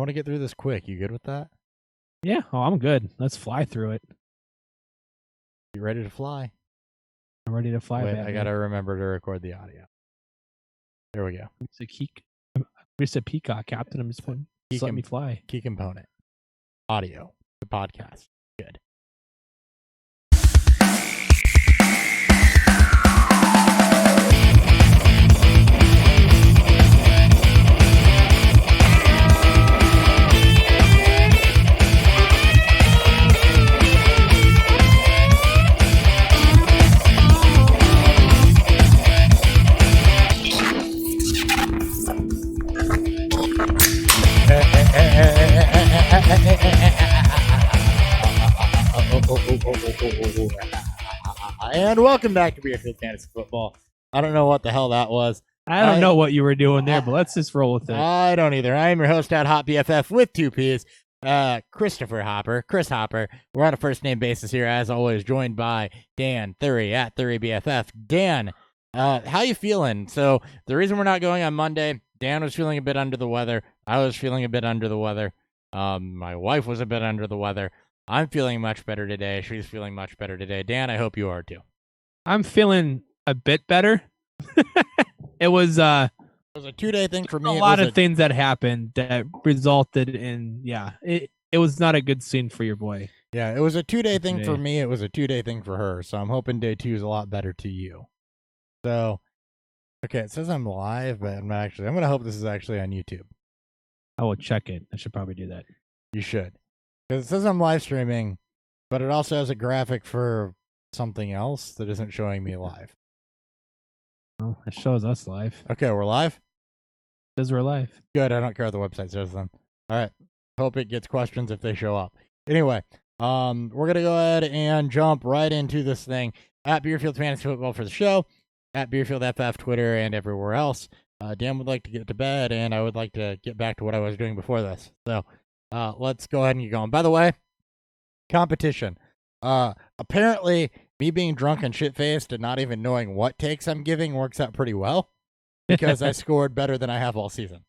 want to get through this quick. You good with that? Yeah. Oh, I'm good. Let's fly through it. You ready to fly? I'm ready to fly. Wait, I gotta remember to record the audio. There we go. We said peacock, Captain. I'm just let me fly. Key component. Audio. The podcast. Good. And welcome back to Beerfield Fantasy Football. I don't know what the hell that was. I don't know what you were doing there, but let's just roll with it. I don't either. I am your host at Hot BFF with two P's, Chris Hopper. We're on a first name basis here, as always, joined by Dan Thury at Thury BFF. Dan, how you feeling? So the reason we're not going on Monday, Dan was feeling a bit under the weather. I was feeling a bit under the weather. My wife was a bit under the weather. I'm feeling much better today. She's feeling much better today. Dan, I hope you are too. I'm feeling a bit better. It was a 2-day thing for me. A lot of things that happened that resulted in, it was not a good scene for your boy. Yeah, it was a 2-day thing for me. It was a 2-day thing for her. So I'm hoping day 2 is a lot better to you. So, okay, it says I'm live, but I'm not actually. I'm going to hope this is actually on YouTube. I will check it. I should probably do that. You should. Because it says I'm live streaming, but it also has a graphic for something else that isn't showing me live. Oh, it shows us live. Okay, we're live? It says we're live. Good, I don't care what the website says then. All right, hope it gets questions if they show up. Anyway, we're going to go ahead and jump right into this thing. At Beerfield Fantasy Football for the show, at Beerfield FF, Twitter, and everywhere else. Dan would like to get to bed, and I would like to get back to what I was doing before this. So, let's go ahead and get going. By the way, competition. Apparently, me being drunk and shit-faced and not even knowing what takes I'm giving works out pretty well because I scored better than I have all season.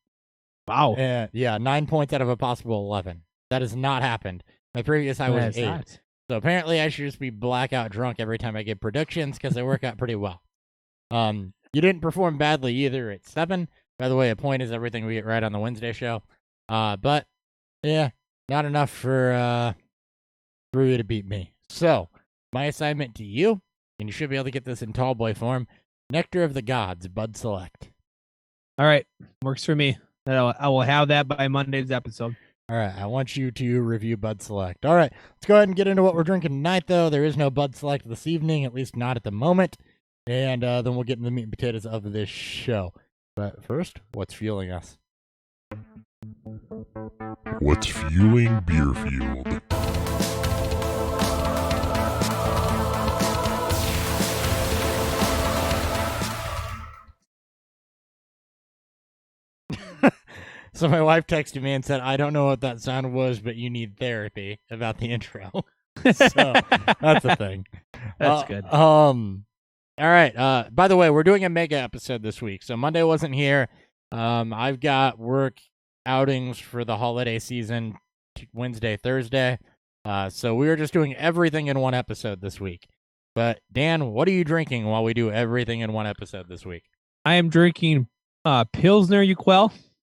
Wow. And yeah, 9 points out of a possible 11. That has not happened. My previous high was 8. That? So apparently, I should just be blackout drunk every time I give predictions because they work out pretty well. You didn't perform badly either at 7. By the way, a point is everything we get right on the Wednesday show. But yeah, not enough for you to beat me. So my assignment to you, and you should be able to get this in tall boy form: Nectar of the Gods, Bud Select. All right, works for me. I will have that by Monday's episode. All right, I want you to review Bud Select. All right, let's go ahead and get into what we're drinking tonight, though. There is no Bud Select this evening, at least not at the moment. And then we'll get into the meat and potatoes of this show. But first, what's fueling us? What's fueling Beerfield? So my wife texted me and said, I don't know what that sound was, but you need therapy about the intro. So that's the thing. That's good. All right. By the way, we're doing a mega episode this week. So Monday wasn't here. I've got work outings for the holiday season Wednesday, Thursday. So we were just doing everything in one episode this week. But Dan, what are you drinking while we do everything in one episode this week? I am drinking Pilsner Urquell.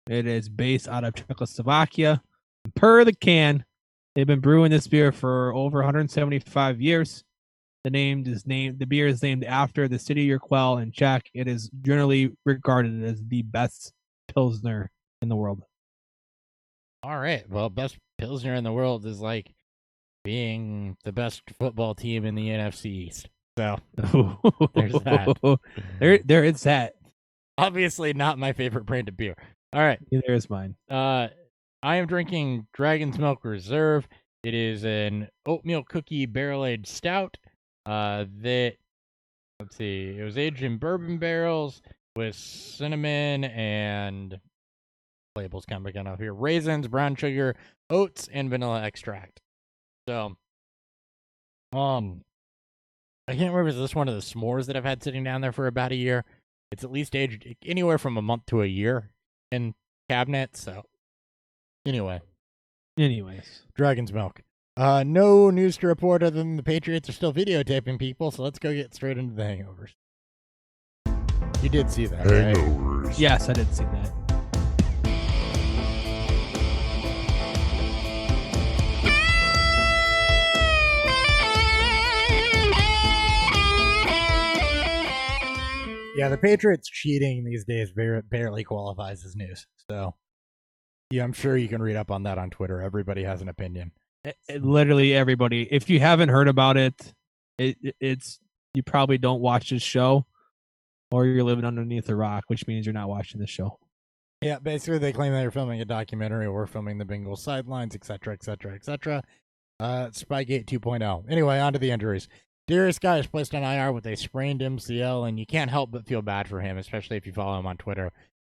It is based out of Czechoslovakia. Per the can, they've been brewing this beer for over 175 years. The beer is named after the city Urquell in Czech. It is generally regarded as the best Pilsner in the world. All right. Well, best Pilsner in the world is like being the best football team in the NFC East. So there's that. There is that. Obviously not my favorite brand of beer. All right. Neither is mine. I am drinking Dragon's Milk Reserve. It is an oatmeal cookie barrel-aged stout. It was aged in bourbon barrels with cinnamon and labels coming up here: raisins, brown sugar, oats, and vanilla extract. So, I can't remember if this one of the s'mores that I've had sitting down there for about a year. It's at least aged anywhere from a month to a year in cabinets. So Anyway, Anyways, Dragon's Milk. No news to report other than the Patriots are still videotaping people, so let's go get straight into the hangovers. You did see that, right? Hangovers. yes, I did see that. Yeah, the Patriots cheating these days barely qualifies as news. So, yeah, I'm sure you can read up on that on Twitter. Everybody has an opinion. Literally everybody. If you haven't heard about it, it's you probably don't watch this show, or you're living underneath a rock, which means you're not watching the show. Yeah, basically they claim they're filming a documentary or filming the Bengals sidelines, etc., etc., etc. Spygate 2.0. Anyway, on to the injuries. Darius Guy is placed on IR with a sprained MCL, and you can't help but feel bad for him, especially if you follow him on Twitter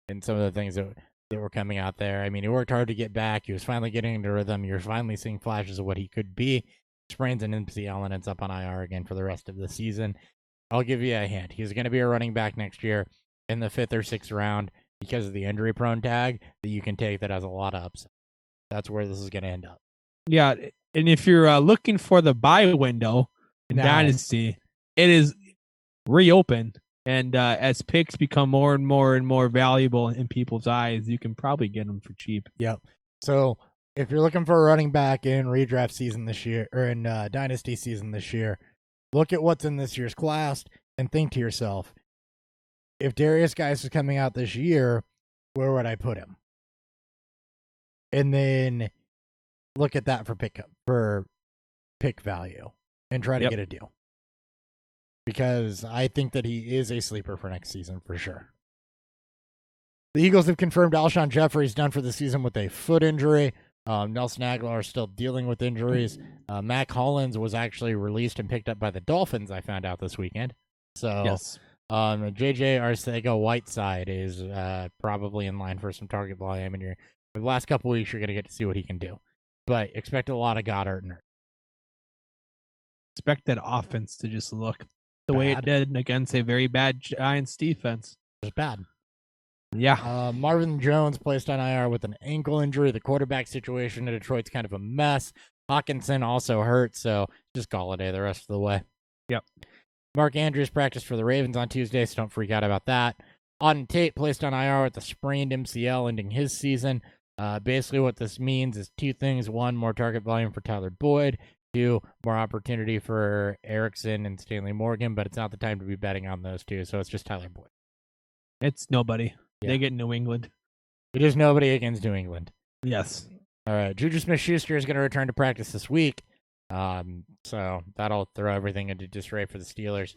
and some of the things that were coming out there. I mean, he worked hard to get back. He was finally getting into rhythm. You're finally seeing flashes of what he could be. Sprains an MCL and ends up on IR again for the rest of the season. I'll give you a hint. He's going to be a running back next year in the 5th or 6th round because of the injury-prone tag that you can take that has a lot of upside. That's where this is going to end up. Yeah, and if you're looking for the buy window in No. Dynasty, it is reopened. And as picks become more and more valuable in people's eyes, you can probably get them for cheap. Yep. So if you're looking for a running back in redraft season this year or in dynasty season this year, look at what's in this year's class and think to yourself, if Darius Guice is coming out this year, where would I put him? And then look at that for pick value and try to Yep. get a deal. Because I think that he is a sleeper for next season for sure. The Eagles have confirmed Alshon Jeffrey is done for the season with a foot injury. Nelson Aguilar is still dealing with injuries. Mac Hollins was actually released and picked up by the Dolphins, I found out this weekend. So Yes. JJ Arcega-Whiteside is probably in line for some target volume. And for the last couple weeks, you're going to get to see what he can do. But expect a lot of Goddard and Expect that offense to just look the way it Bad. did against a very bad Giants defense. It's bad. Yeah. Marvin Jones placed on IR with an ankle injury. The quarterback situation in Detroit's kind of a mess. Hawkinson also hurt, so just Galladay the rest of the way. Yep. Mark Andrews practiced for the Ravens on Tuesday, so don't freak out about that. Auden Tate placed on IR with a sprained MCL, ending his season. Basically what this means is two things. One, more target volume for Tyler Boyd. Two, more opportunity for Erickson and Stanley Morgan, but it's not the time to be betting on those two, so it's just Tyler Boyd. It's nobody. Yeah. They get New England. It is nobody against New England. Yes. All right, Juju Smith-Schuster is going to return to practice this week, so that'll throw everything into disarray for the Steelers,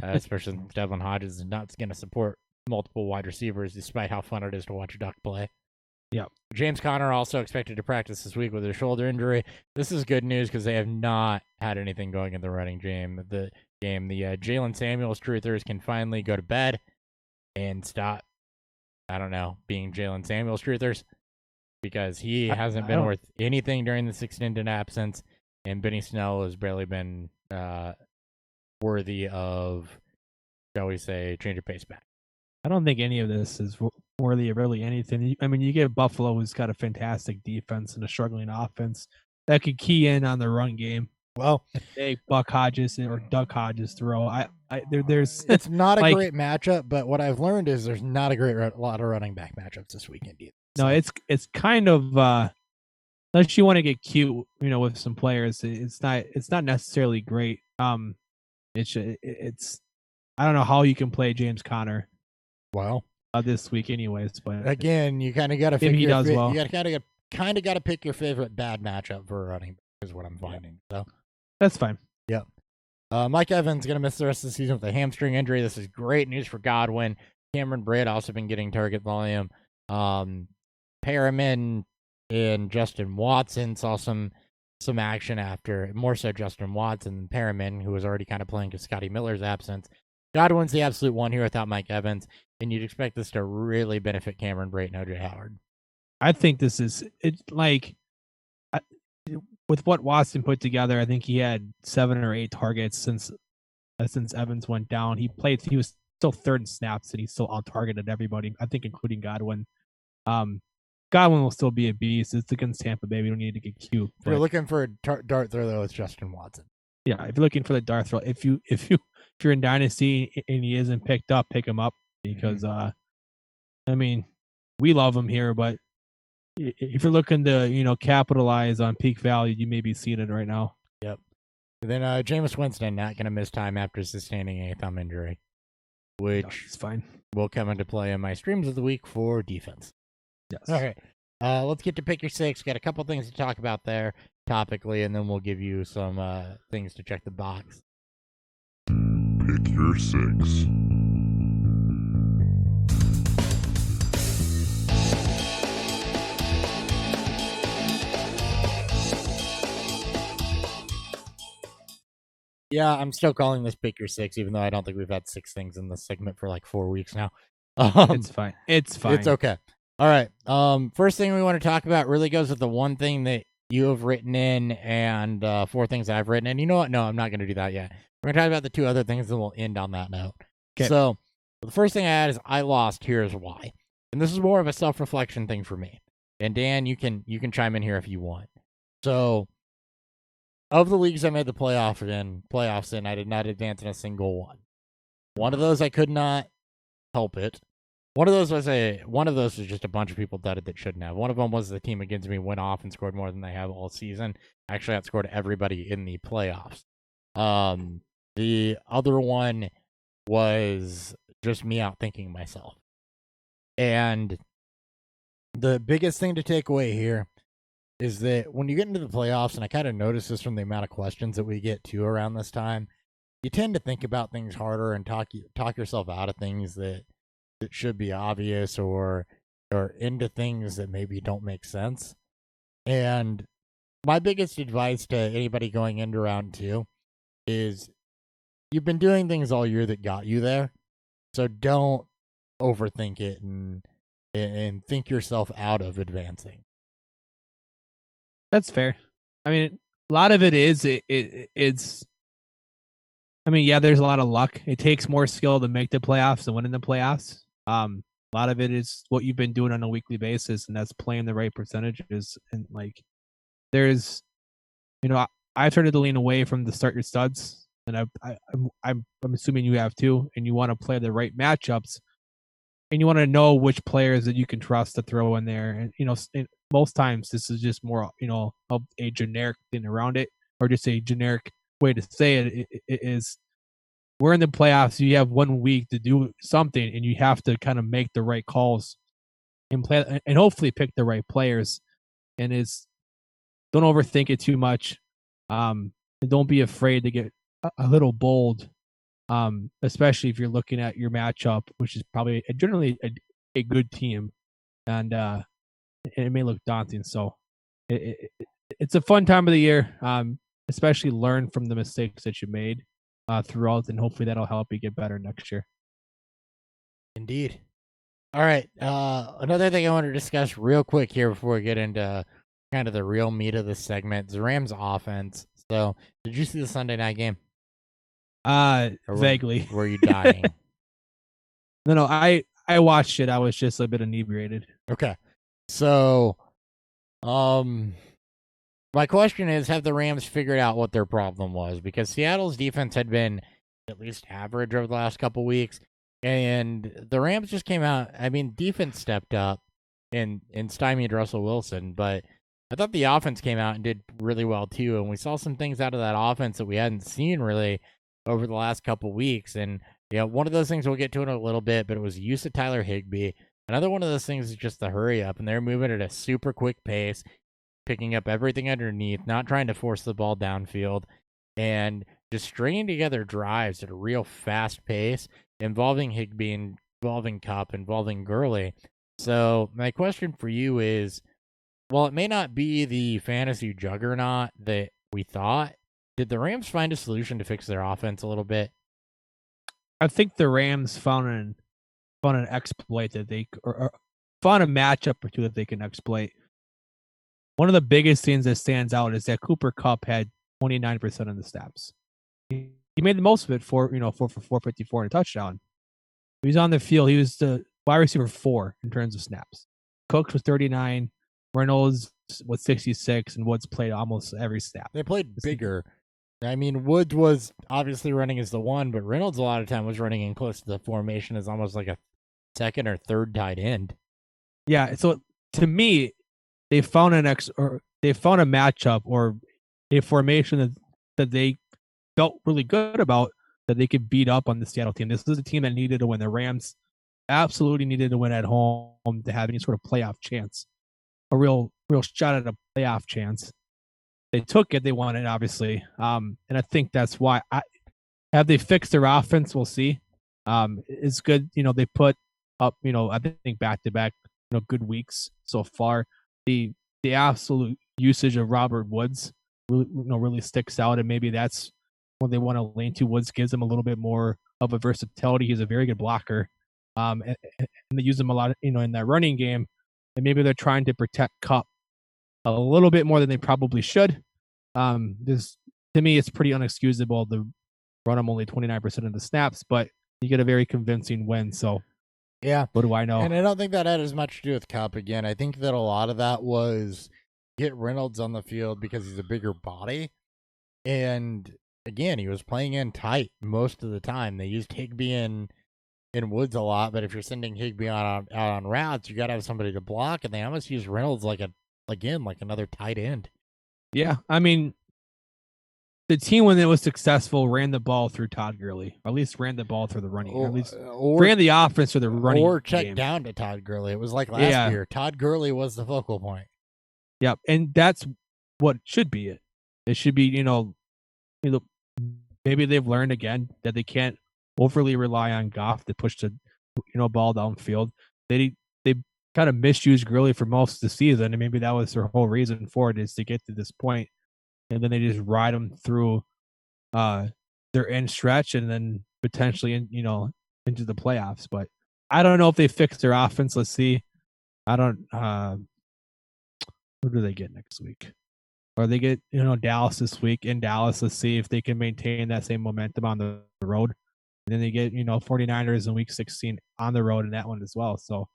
especially since Devlin Hodges is not going to support multiple wide receivers, despite how fun it is to watch Duck play. Yep. James Conner also expected to practice this week with a shoulder injury. This is good news because they have not had anything going in the running game. The Jalen Samuels truthers can finally go to bed and stop, I don't know, being Jalen Samuels truthers, because he hasn't been worth anything during this extended absence, and Benny Snell has barely been worthy of, shall we say, change of pace back. I don't think any of this is worthy of really anything. I mean, you get Buffalo, who's got a fantastic defense and a struggling offense that could key in on the run game. Well, Hey, Buck Hodges or Doug Hodges throw. There's it's not a like- great matchup, but what I've learned is there's not a lot of running back matchups this weekend either. no, it's kind of unless you want to get cute, with some players, it's not necessarily great. It's I don't know how you can play James Conner Well, this week, anyways. But again, you kind of got to If figure. he does well. You kind of got to pick your favorite bad matchup for a running back, is what I'm finding. So. that's fine. Mike Evans going to miss the rest of the season with a hamstring injury. This is great news for Godwin. Cameron Braid also been getting target volume. Perriman and Justin Watson saw some action after, more so Justin Watson than Perriman, who was already kind of playing to Scotty Miller's absence. Godwin's the absolute one here without Mike Evans, and you'd expect this to really benefit Cameron Braid and OJ Howard. I think this is with what Watson put together. I think he had 7 or 8 targets since Evans went down. He was still third in snaps, and he's still on target at everybody, I think, including Godwin. Godwin will still be a beast. It's against Tampa Bay. We don't need to get cute. If you're But looking for a dart throw, though, it's Justin Watson. yeah, if you're looking for the dart throw, if you're in Dynasty and he isn't picked up, pick him up because I mean, we love him here, but if you're looking to capitalize on peak value, you may be seeing it right now. Yep. And then Jameis Winston not going to miss time after sustaining a thumb injury, which It's fine. will come into play in my streams of the week for defense. Yes. All right. Let's get to pick your six. Got a couple things to talk about there topically, and then we'll give you some things to check the box. Pick your six. Yeah, I'm still calling this pick your six, even though I don't think we've had six things in this segment for like 4 weeks now. It's fine. It's fine. It's okay. All right. First thing we want to talk about really goes with the one thing that you have written in and 4 things I've written in. You know what? No, I'm not going to do that yet. We're going to talk about the 2 other things, and we'll end on that note. Okay. So the first thing I had is I lost. Here's why. And this is more of a self-reflection thing for me. And Dan, you can chime in here if you want. So of the leagues I made the playoffs in, I did not advance in a single one. One of those I could not help it. One of those was just a bunch of people dudded that shouldn't have. One of them was the team against me went off and scored more than they have all season. Actually, outscored everybody in the playoffs. The other one was just me outthinking myself. And the biggest thing to take away here is that when you get into the playoffs, and I kind of notice this from the amount of questions that we get too around this time, you tend to think about things harder and talk yourself out of things that should be obvious or into things that maybe don't make sense. And my biggest advice to anybody going into round 2 is you've been doing things all year that got you there. So don't overthink it and think yourself out of advancing. That's fair. I mean, a lot of it is it's. I mean, yeah, there's a lot of luck. It takes more skill to make the playoffs and win in the playoffs. A lot of it is what you've been doing on a weekly basis, and that's playing the right percentages. And like, there's, I've started to lean away from the start your studs, and I'm assuming you have too. And you want to play the right matchups, and you want to know which players that you can trust to throw in there. And most times this is just more of a generic thing around it, or just a generic way to say it is. We're in the playoffs. You have 1 week to do something, and you have to kind of make the right calls and play, and hopefully pick the right players. And don't overthink it too much. And don't be afraid to get a little bold, especially if you're looking at your matchup, which is probably generally a good team, and it may look daunting. So it's a fun time of the year. Especially learn from the mistakes that you made throughout, and hopefully that'll help you get better next year. Indeed. All right. Another thing I want to discuss real quick here before we get into kind of the real meat of this segment is the Rams offense. So, did you see the Sunday night game? Vaguely. Were you dying? No, I watched it. I was just a bit inebriated. Okay. So, my question is, have the Rams figured out what their problem was? Because Seattle's defense had been at least average over the last couple weeks, and the Rams just came out. I mean, defense stepped up and stymied Russell Wilson, but I thought the offense came out and did really well too, and we saw some things out of that offense that we hadn't seen really over the last couple weeks. And one of those things we'll get to in a little bit, but it was use of Tyler Higbee. Another one of those things is just the hurry up, and they're moving at a super quick pace, picking up everything underneath, not trying to force the ball downfield, and just stringing together drives at a real fast pace, involving Higbee, involving Kupp, involving Gurley. So my question for you is, while it may not be the fantasy juggernaut that we thought, did the Rams find a solution to fix their offense a little bit? I think the Rams found an exploit that they or found a matchup or two that they can exploit. One of the biggest things that stands out is that Cooper Kupp had 29% of the snaps. He made the most of it for 454 and a touchdown. He was on the field. He was the wide receiver 4 in terms of snaps. Cooks with 39, Reynolds with 66, and Woods played almost every snap. They played bigger. I mean, Woods was obviously running as the one, but Reynolds a lot of time was running in close to the formation as almost like a second or third tight end. Yeah, so to me, they found a matchup or a formation that they felt really good about that they could beat up on the Seattle team. This is a team that needed to win. The Rams absolutely needed to win at home to have any sort of playoff chance, a real shot at a playoff chance. They took it. They won it, obviously. And I think that's why. Have they fixed their offense? We'll see. It's good. They put up, I think back-to-back, good weeks so far. The absolute usage of Robert Woods really sticks out, and maybe that's what they want to lean to. Woods gives him a little bit more of a versatility. He's a very good blocker. And they use him a lot, in that running game. And maybe they're trying to protect Kupp a little bit more than they probably should. This, to me, it's pretty unexcusable to run him only 29% of the snaps, but you get a very convincing win. So, yeah, what do I know? And I don't think that had as much to do with Kupp. Again, I think that a lot of that was get Reynolds on the field because he's a bigger body. And again, he was playing in tight most of the time. They used Higbee in Woods a lot, but if you're sending Higbee out on routes, you got to have somebody to block, and they almost use Reynolds like another tight end. Yeah, I mean, the team when it was successful ran the ball through Todd Gurley, or at least ran the ball through the running, or at least ran the offense through the running, or checked down to Todd Gurley. It was like last year. Todd Gurley was the focal point. Yep, and that's what should be it. It should be, maybe they've learned again that they can't overly rely on Goff to push the ball downfield. They kind of misused Gurley for most of the season, and maybe that was their whole reason for it, is to get to this point, and then they just ride them through their end stretch, and then potentially into the playoffs. But I don't know if they fix their offense. Let's see. I don't. Who do they get next week? Or they get Dallas this week in Dallas. Let's see if they can maintain that same momentum on the road. And then they get 49ers in week 16 on the road in that one as well. So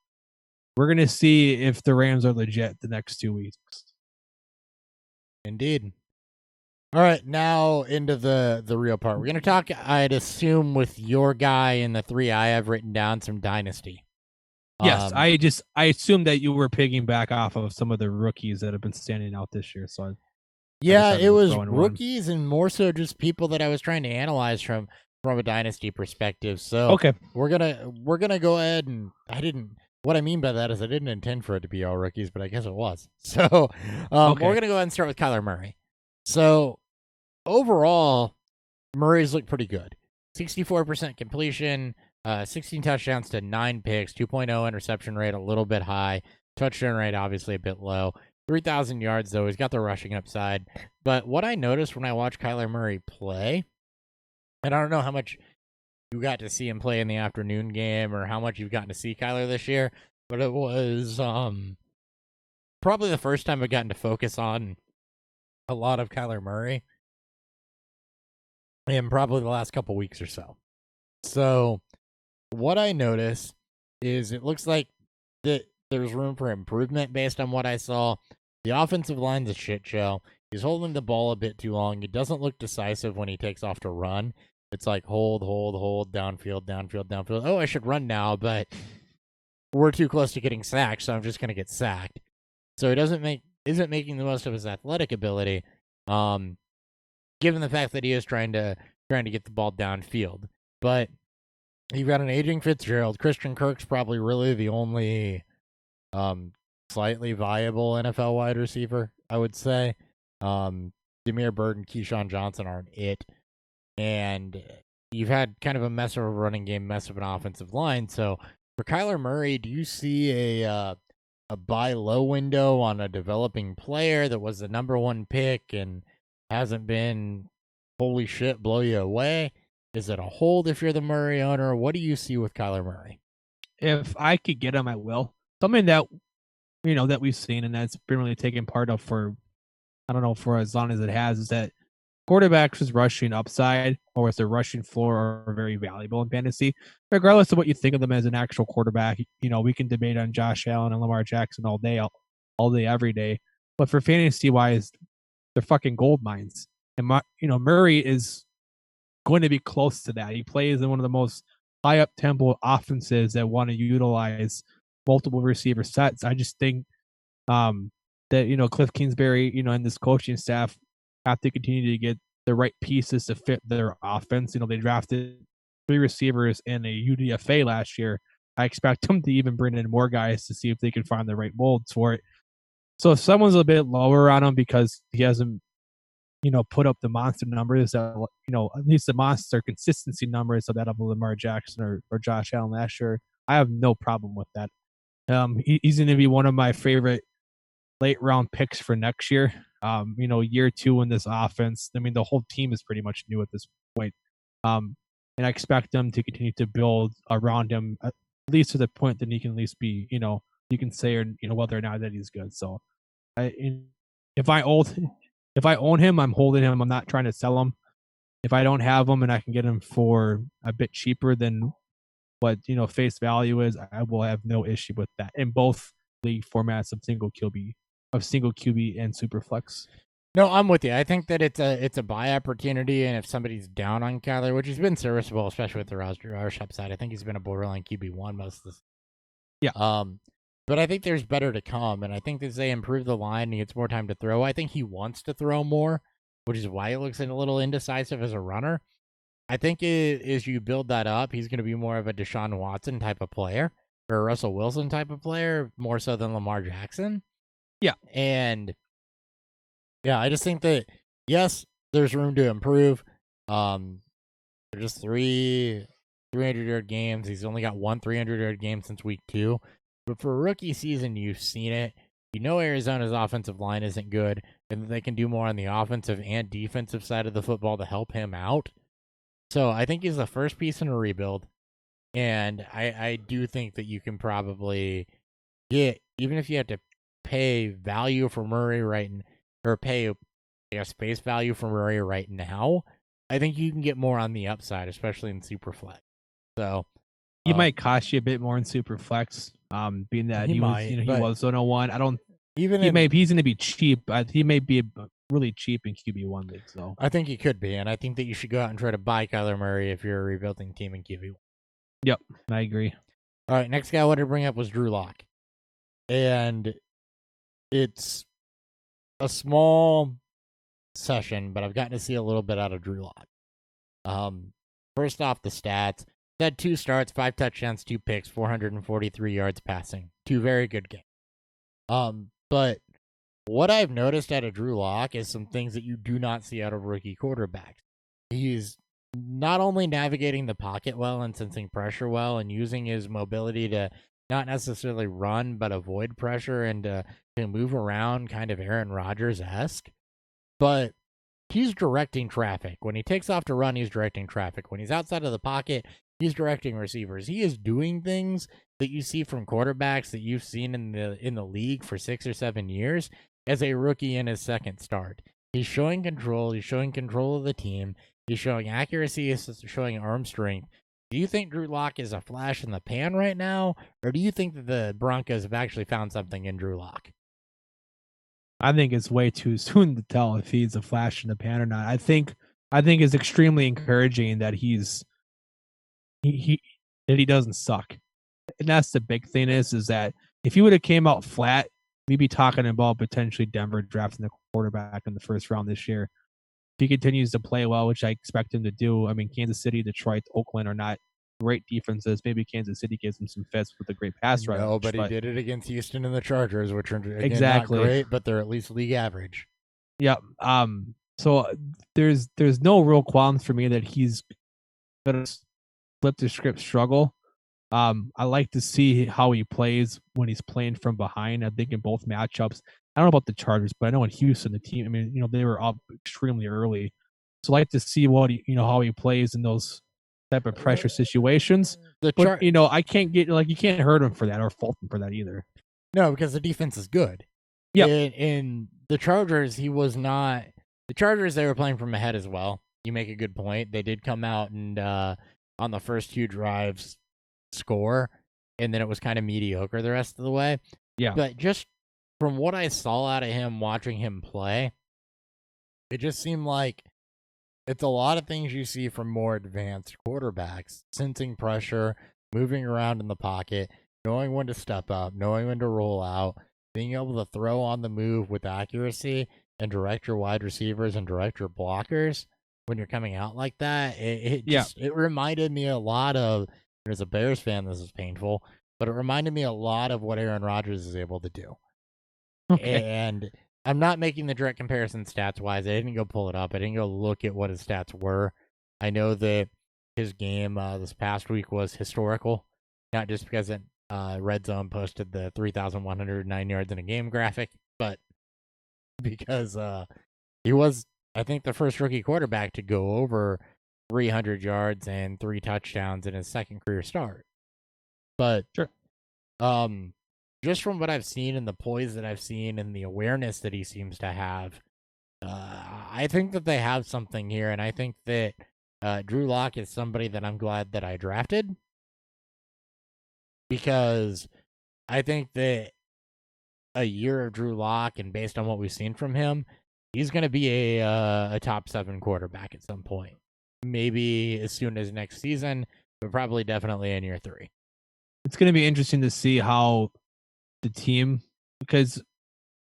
we're going to see if the Rams are legit the next 2 weeks. Indeed. All right, now into the real part. We're going to talk, I'd assume, with your guy and the three I have written down, some Dynasty. Yes, I assumed that you were piggybacking off of some of the rookies that have been standing out this year. So it was rookies and more so just people that I was trying to analyze from a Dynasty perspective. So okay, we're gonna go ahead, and what I mean by that is I didn't intend for it to be all rookies, but I guess it was. So we're gonna go ahead and start with Kyler Murray. So overall, Murray's looked pretty good. 64% completion, 16 touchdowns to 9 picks, 2.0 interception rate, a little bit high. Touchdown rate, obviously a bit low. 3,000 yards, though. He's got the rushing upside. But what I noticed when I watched Kyler Murray play, and I don't know how much you got to see him play in the afternoon game or how much you've gotten to see Kyler this year, but it was probably the first time I've gotten to focus on a lot of Kyler Murray in probably the last couple weeks or so. So what I noticed is it looks like that there's room for improvement based on what I saw. The offensive line's a shit show. He's holding the ball a bit too long. He doesn't look decisive when he takes off to run. It's like hold, downfield. Oh, I should run now, but we're too close to getting sacked, so I'm just going to get sacked. So he isn't making the most of his athletic ability, given the fact that he is trying to get the ball downfield. But you've got an aging Fitzgerald. Christian Kirk's probably really the only slightly viable NFL wide receiver, I would say. Damiere Byrd and Keyshawn Johnson aren't it. And you've had kind of a mess of a running game, mess of an offensive line. So for Kyler Murray, do you see a buy low window on a developing player that was the number one pick and hasn't been, holy shit, blow you away? Is it a hold if you're the Murray owner? What do you see with Kyler Murray? If I could get him, I will. Something that, that we've seen and that's been really taken part of for, I don't know, for as long as it has, is that quarterbacks' rushing upside or with their rushing floor are very valuable in fantasy, regardless of what you think of them as an actual quarterback. We can debate on Josh Allen and Lamar Jackson all day, every day. But for fantasy wise, they're fucking gold mines. And Murray is going to be close to that. He plays in one of the most high up tempo offenses that want to utilize multiple receiver sets. I just think that Cliff Kingsbury, and this coaching staff have to continue to get the right pieces to fit their offense. They drafted 3 receivers in a UDFA last year. I expect them to even bring in more guys to see if they can find the right molds for it. So if someone's a bit lower on him because he hasn't, put up the monster numbers that, at least the monster consistency numbers of that of Lamar Jackson or Josh Allen last year, I have no problem with that. He's going to be one of my favorite late round picks for next year. Year 2 in this offense. I mean, the whole team is pretty much new at this point. And I expect them to continue to build around him, at least to the point that he can at least be, you can say, whether or not that he's good. So if I own him, I'm holding him. I'm not trying to sell him. If I don't have him and I can get him for a bit cheaper than what, face value is, I will have no issue with that in both league formats of single QB and Superflex. No, I'm with you. I think that it's a buy opportunity, and if somebody's down on Kyler, which has been serviceable, especially with the rush upside, I think he's been a borderline QB1 most of this. Yeah. But I think there's better to come, and I think as they improve the line and he gets more time to throw, I think he wants to throw more, which is why he looks a little indecisive as a runner. I think as you build that up, he's going to be more of a Deshaun Watson type of player or a Russell Wilson type of player, more so than Lamar Jackson. Yeah. And yeah, I just think that, yes, there's room to improve. They're just 3 300-yard games. He's only got 1 300-yard game since week 2. But for a rookie season, you've seen it. Arizona's offensive line isn't good, and they can do more on the offensive and defensive side of the football to help him out. So I think he's the first piece in a rebuild. And I do think that you can probably get, even if you have to pay value for Murray or pay space value for Murray right now, I think you can get more on the upside, especially in Superflex. So he might cost you a bit more in Superflex, being that he was 101. I don't even he's going to be cheap. He may be really cheap in QB1 leagues, though. I think he could be, and I think that you should go out and try to buy Kyler Murray if you're a rebuilding team in QB1. Yep, I agree. All right, next guy I wanted to bring up was Drew Lock, and it's a small session, but I've gotten to see a little bit out of Drew Lock. First off, the stats. He's had 2 starts, 5 touchdowns, 2 picks, 443 yards passing. 2 very good games. But what I've noticed out of Drew Lock is some things that you do not see out of rookie quarterbacks. He's not only navigating the pocket well and sensing pressure well and using his mobility to not necessarily run, but avoid pressure and to move around kind of Aaron Rodgers-esque, but he's directing traffic. When he takes off to run, he's directing traffic. When he's outside of the pocket, he's directing receivers. He is doing things that you see from quarterbacks that you've seen in the league for 6 or 7 years as a rookie in his second start. He's showing control. He's showing control of the team. He's showing accuracy. He's showing arm strength. Do you think Drew Lock is a flash in the pan right now, or do you think that the Broncos have actually found something in Drew Lock? I think it's way too soon to tell if he's a flash in the pan or not. I think it's extremely encouraging that he doesn't suck. And that's the big thing is that if he would have came out flat, we'd be talking about potentially Denver drafting the quarterback in the first round this year. If he continues to play well, which I expect him to do, I mean, Kansas City, Detroit, Oakland are not great defenses. Maybe Kansas City gives him some fits with a great pass rush. No, but he did it against Houston and the Chargers, which are again, exactly not great, but they're at least league average. Yep. So there's no real qualms for me that he's gonna flip the script struggle. I like to see how he plays when he's playing from behind. I think in both matchups, I don't know about the Chargers, but I know in Houston, the team, I mean, they were up extremely early. So I like to see what how he plays in those type of pressure situations. But I can't get you can't hurt him for that or fault him for that either. No, because the defense is good. Yeah. In the Chargers, he was not The Chargers, they were playing from ahead as well. You make a good point. They did come out and on the first 2 drives score, and then it was kind of mediocre the rest of the way. Yeah. But just from what I saw out of him watching him play, it just seemed like it's a lot of things you see from more advanced quarterbacks, sensing pressure, moving around in the pocket, knowing when to step up, knowing when to roll out, being able to throw on the move with accuracy and direct your wide receivers and direct your blockers when you're coming out like that. It reminded me a lot of, as a Bears fan, this is painful, but it reminded me a lot of what Aaron Rodgers is able to do. Okay. And I'm not making the direct comparison stats wise. I didn't go pull it up. I didn't go look at what his stats were. I know that his game this past week was historical, not just because Red Zone posted the 3,109 yards in a game graphic, but because he was, I think, the first rookie quarterback to go over 300 yards and 3 touchdowns in his second career start. But sure. Just from what I've seen and the poise that I've seen and the awareness that he seems to have, I think that they have something here, and I think that Drew Lock is somebody that I'm glad that I drafted, because I think that a year of Drew Lock, and based on what we've seen from him, he's going to be a top 7 quarterback at some point. Maybe as soon as next season, but probably definitely in year 3. It's going to be interesting to see how the team, because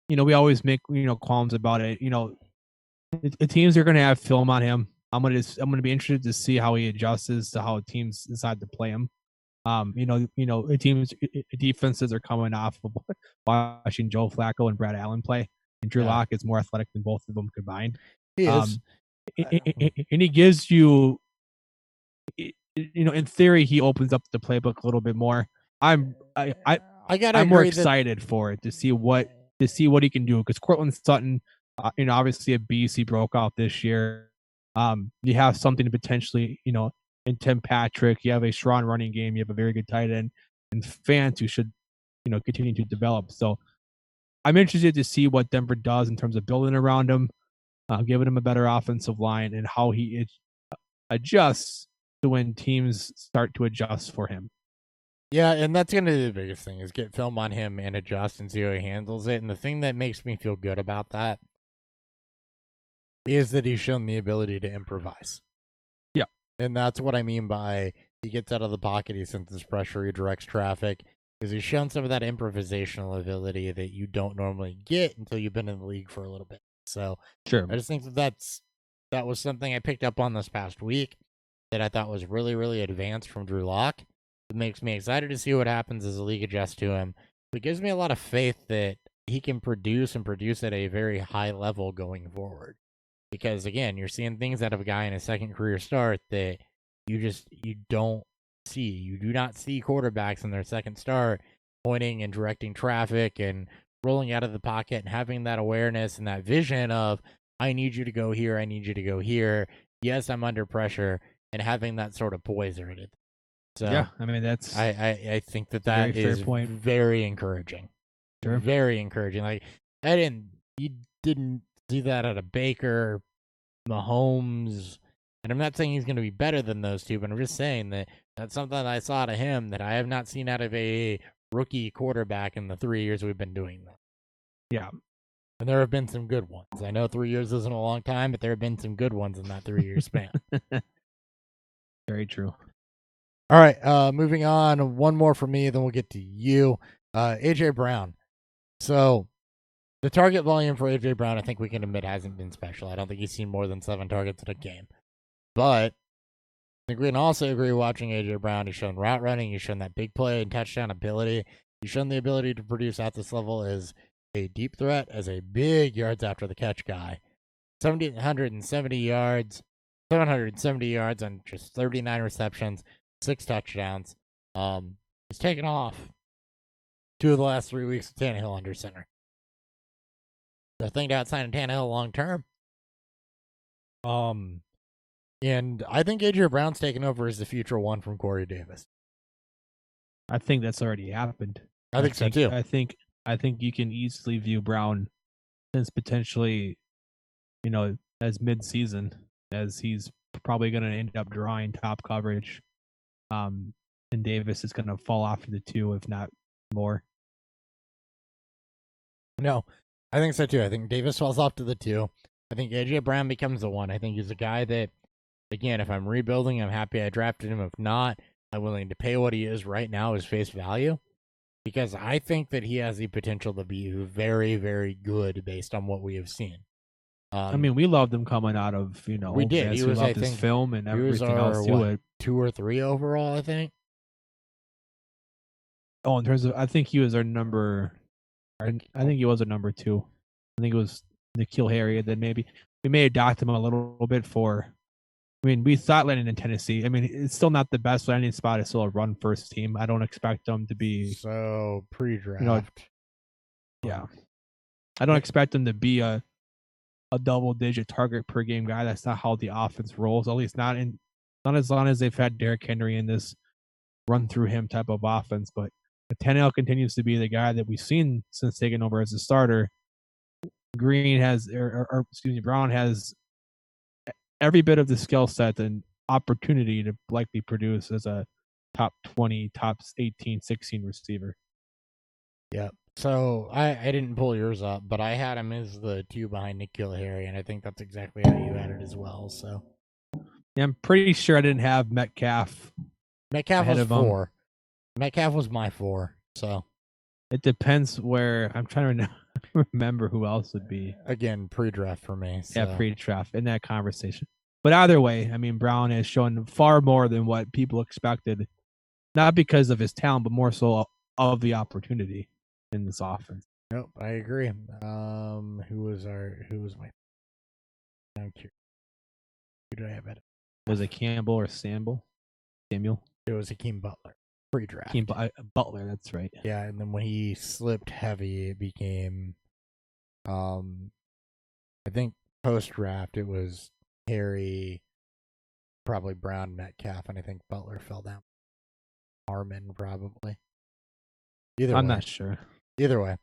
we always make qualms about it. The teams are going to have film on him. I'm going to be interested to see how he adjusts to how teams decide to play him. Defenses are coming off of watching Joe Flacco and Brad Allen play, and Drew Lock is more athletic than both of them combined. He is, and he gives you, in theory, he opens up the playbook a little bit more. I'm more excited for it to see what he can do, because Cortland Sutton, obviously a beast. He broke out this year. You have something to potentially, in Tim Patrick. You have a strong running game. You have a very good tight end, and fans who should, continue to develop. So I'm interested to see what Denver does in terms of building around him, giving him a better offensive line, and how he adjusts to when teams start to adjust for him. Yeah, and that's going to be the biggest thing, is get film on him and adjust and see how he handles it. And the thing that makes me feel good about that is that he's shown the ability to improvise. Yeah. And that's what I mean by he gets out of the pocket, he senses pressure, he directs traffic, because he's shown some of that improvisational ability that you don't normally get until you've been in the league for a little bit. So sure, I just think that was something I picked up on this past week that I thought was really, really advanced from Drew Lock. It makes me excited to see what happens as the league adjusts to him. It gives me a lot of faith that he can produce at a very high level going forward. Because, again, you're seeing things out of a guy in his second career start that you don't see. You do not see quarterbacks in their second start pointing and directing traffic and rolling out of the pocket and having that awareness and that vision of, I need you to go here, I need you to go here. Yes, I'm under pressure, and having that sort of poise in it. So yeah, I mean, that's I think that is very encouraging. Sure. Very encouraging. Like you didn't see that out of Baker, Mahomes, and I'm not saying he's going to be better than those two, but I'm just saying that that's something that I saw out of him that I have not seen out of a rookie quarterback in the 3 years we've been doing that. Yeah. And there have been some good ones. I know 3 years isn't a long time, but there have been some good ones in that 3 year span. Very true. All right, moving on. One more for me, then we'll get to you. AJ Brown. So the target volume for AJ Brown, I think we can admit, hasn't been special. I don't think he's seen more than 7 targets in a game. But I think we can also agree, watching AJ Brown, he's shown route running, he's shown that big play and touchdown ability. He's shown the ability to produce at this level as a deep threat, as a big yards after the catch guy. 770 yards on just 39 receptions, 6 touchdowns. He's taken off 2 of the last 3 weeks of Tannehill under center. The thing to outside of Tannehill long term. And I think AJ Brown's taken over as the future one from Corey Davis. I think that's already happened. I think so too. I think you can easily view Brown as potentially as mid-season, as he's probably going to end up drawing top coverage. And Davis is going to fall off to the 2, if not more. No, I think so too. I think Davis falls off to the 2. I think AJ Brown becomes the 1. I think he's a guy that, again, if I'm rebuilding, I'm happy I drafted him. If not, I'm willing to pay what he is right now as face value, because I think that he has the potential to be very, very good based on what we have seen. I mean, we loved him coming out of, we did. He was, loved I his think, film and he was everything our, else to it. 2 or 3 overall, I think. Oh, in terms of, I think he was our number. I think he was a number 2. I think it was N'Keal Harry. Then maybe we may have docked him a little bit for. I mean, we thought landing in Tennessee. I mean, it's still not the best landing spot. It's still a run first team. I don't expect them to be so pre-draft. Yeah, I don't expect them to be a double-digit target per game guy. That's not how the offense rolls. At least not as long as they've had Derrick Henry in this run through him type of offense. But Tannehill continues to be the guy that we've seen since taking over as a starter. Brown has every bit of the skill set and opportunity to likely produce as a top 20, top 18, 16 receiver. Yeah. So I didn't pull yours up, but I had him as the 2 behind N'Keal Harry, and I think that's exactly how you had it as well. So yeah, I'm pretty sure I didn't have Metcalf. Metcalf was 4. Metcalf was my 4. So it depends where. I'm trying to remember who else would be. Again, pre-draft for me. So. Yeah, pre-draft in that conversation. But either way, I mean, Brown has shown far more than what people expected, not because of his talent, but more so of the opportunity in this offense. Nope, I agree. Who was my? I'm curious. Who did I have at it? Was it Campbell or Samuel? It was Hakeem Butler. Pre-draft. Butler, that's right. Yeah, and then when he slipped heavy, it became, I think post-draft it was Harry, probably Brown, Metcalf, and I think Butler fell down. Harmon probably. I'm not sure. Either way,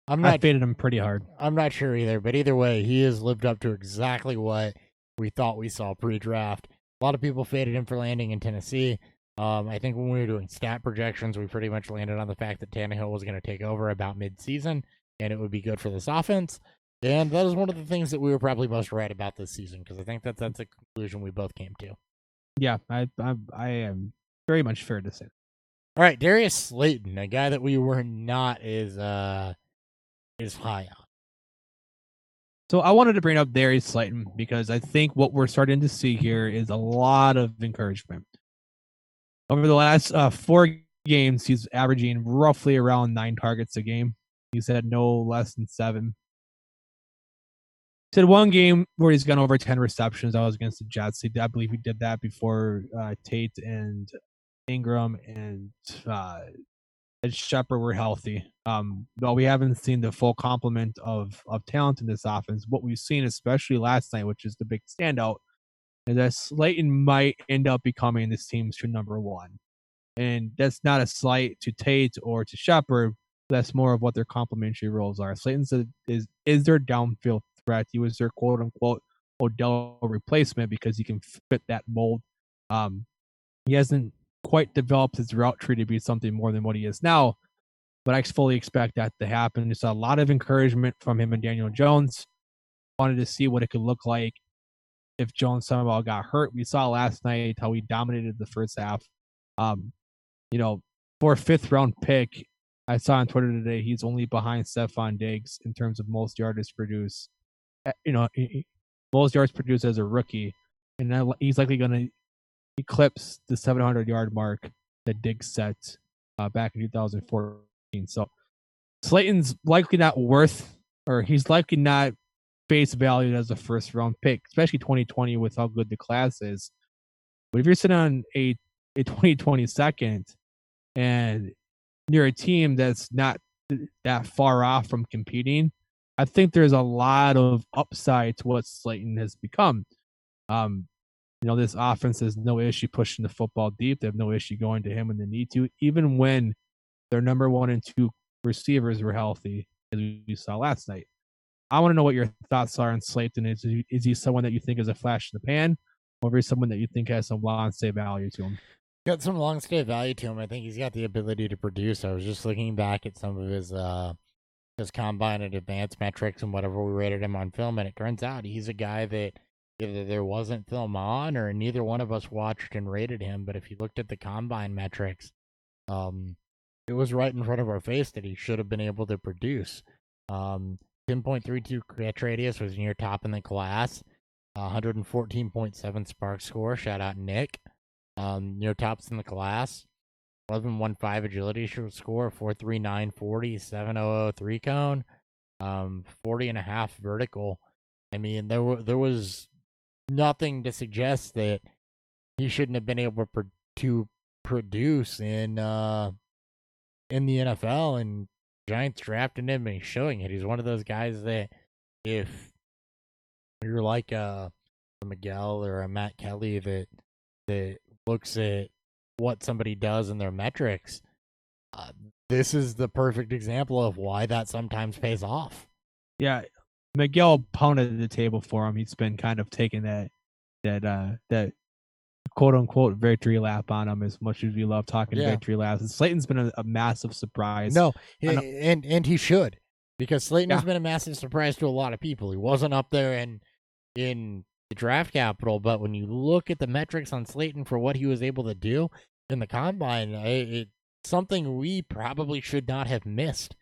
I faded him pretty hard. I'm not sure either, but either way, he has lived up to exactly what we thought we saw pre-draft. A lot of people faded him for landing in Tennessee. I think when we were doing stat projections, we pretty much landed on the fact that Tannehill was going to take over about mid-season, and it would be good for this offense. And that is one of the things that we were probably most right about this season, because I think that's a conclusion we both came to. Yeah, I am very much fair to say. All right, Darius Slayton, a guy that we were not as high on. So I wanted to bring up Darius Slayton because I think what we're starting to see here is a lot of encouragement. Over the last 4 games, he's averaging roughly around 9 targets a game. He's had no less than 7. He's had 1 game where he's gone over 10 receptions. That was against the Jets. I believe he did that before Tate and Ingram and Shepard were healthy. But we haven't seen the full complement of talent in this offense. What we've seen, especially last night, which is the big standout, is that Slayton might end up becoming this team's true number 1. And that's not a slight to Tate or to Shepard. That's more of what their complementary roles are. Slayton is their downfield threat. He was their quote-unquote Odell replacement because he can fit that mold. He hasn't quite developed his route tree to be something more than what he is now, but I fully expect that to happen. There's a lot of encouragement from him and Daniel Jones. Wanted to see what it could look like if Jones somehow got hurt. We saw last night how he dominated the first half. For a 5th-round pick, I saw on Twitter today he's only behind Stephon Diggs in terms of most yards produced. Most yards produced as a rookie, and he's likely going to eclipse the 700-yard mark that Diggs set back in 2014. So Slayton's likely not he's likely not face valued as a 1st-round pick, especially 2020 with how good the class is. But if you're sitting on a 2020 second and you're a team that's not that far off from competing, I think there's a lot of upside to what Slayton has become. This offense has no issue pushing the football deep. They have no issue going to him when they need to, even when their number 1 and 2 receivers were healthy, as we saw last night. I want to know what your thoughts are on Slayton. Is he someone that you think is a flash in the pan, or is he someone that you think has some long stay value to him? Got some long stay value to him. I think he's got the ability to produce. I was just looking back at some of his combine and advanced metrics and whatever we rated him on film, and it turns out he's a guy that either there wasn't film on or neither one of us watched and rated him. But if you looked at the combine metrics, it was right in front of our face that he should have been able to produce. 10.32 catch radius was near top in the class. 114.7 spark score. Shout out Nick. Near tops in the class. 11.15 agility score. 4.39 40. 7.00 3 cone. 40.5 vertical. I mean, there was nothing to suggest that he shouldn't have been able to produce in the NFL, and Giants drafted him and he's showing it. He's one of those guys that if you're like a Miguel or a Matt Kelly that looks at what somebody does in their metrics, this is the perfect example of why that sometimes pays off. Yeah, Miguel pounded the table for him. He's been kind of taking that quote unquote victory lap on him, as much as we love talking victory laps. And Slayton's been a massive surprise. No, and he should, because Slayton has been a massive surprise to a lot of people. He wasn't up there in the draft capital, but when you look at the metrics on Slayton for what he was able to do in the combine, it's something we probably should not have missed,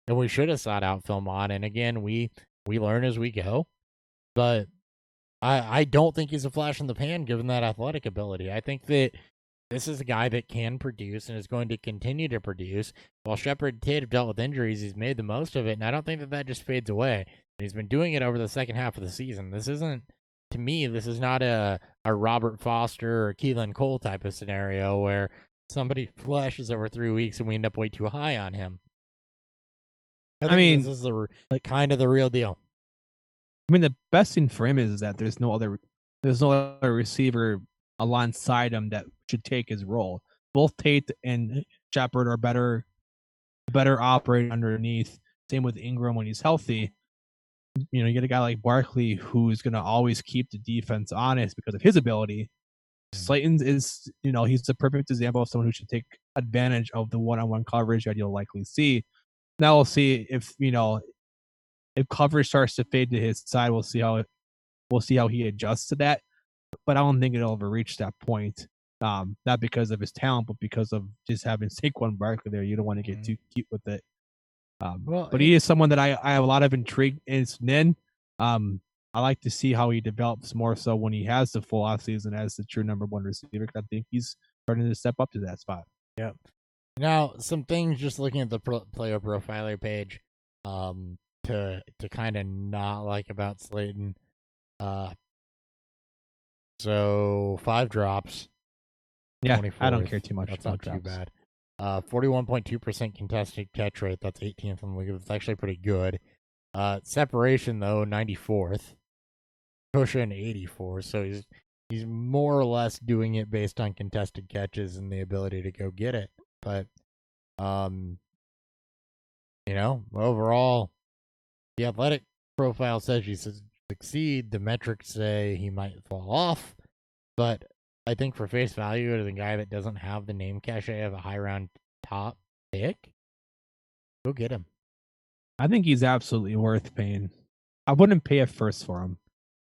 and we should have sought out film on. And again, we learn as we go, but I don't think he's a flash in the pan given that athletic ability. I think that this is a guy that can produce and is going to continue to produce. While Shepard and Tate have dealt with injuries, he's made the most of it, and I don't think that just fades away. And he's been doing it over the second half of the season. This isn't, to me, this is not a Robert Foster or Keelan Cole type of scenario where somebody flashes over 3 weeks and we end up way too high on him. I mean, this is kind of the real deal. I mean, the best thing for him is that there's no other receiver alongside him that should take his role. Both Tate and Shepard are better operating underneath. Same with Ingram when he's healthy. You know, you get a guy like Barkley who's going to always keep the defense honest because of his ability. Slayton is, you know, he's the perfect example of someone who should take advantage of the one-on-one coverage that you'll likely see. Now we'll see if, you know, if coverage starts to fade to his side, we'll see how he adjusts to that. But I don't think it'll ever reach that point. Not because of his talent, but because of just having Saquon Barkley there. You don't want to get too cute with it. But he is someone that I have a lot of intrigue in. I like to see how he develops more so when he has the full offseason as the true number one receiver. I think he's starting to step up to that spot. Yep. Now, some things just looking at the player profiler page, to kind of not like about Slayton. So 5 drops. Yeah, 24th. I don't care too much. That's not too bad. 41.2% contested catch rate. That's 18th in the league. That's actually pretty good. Separation though, 94th. Cushion 84. So he's more or less doing it based on contested catches and the ability to go get it. But you know, overall, the athletic profile says he succeed. The metrics say he might fall off, but I think for face value, as a guy that doesn't have the name cachet of a high round top pick, go get him. I think he's absolutely worth paying. I wouldn't pay a first for him,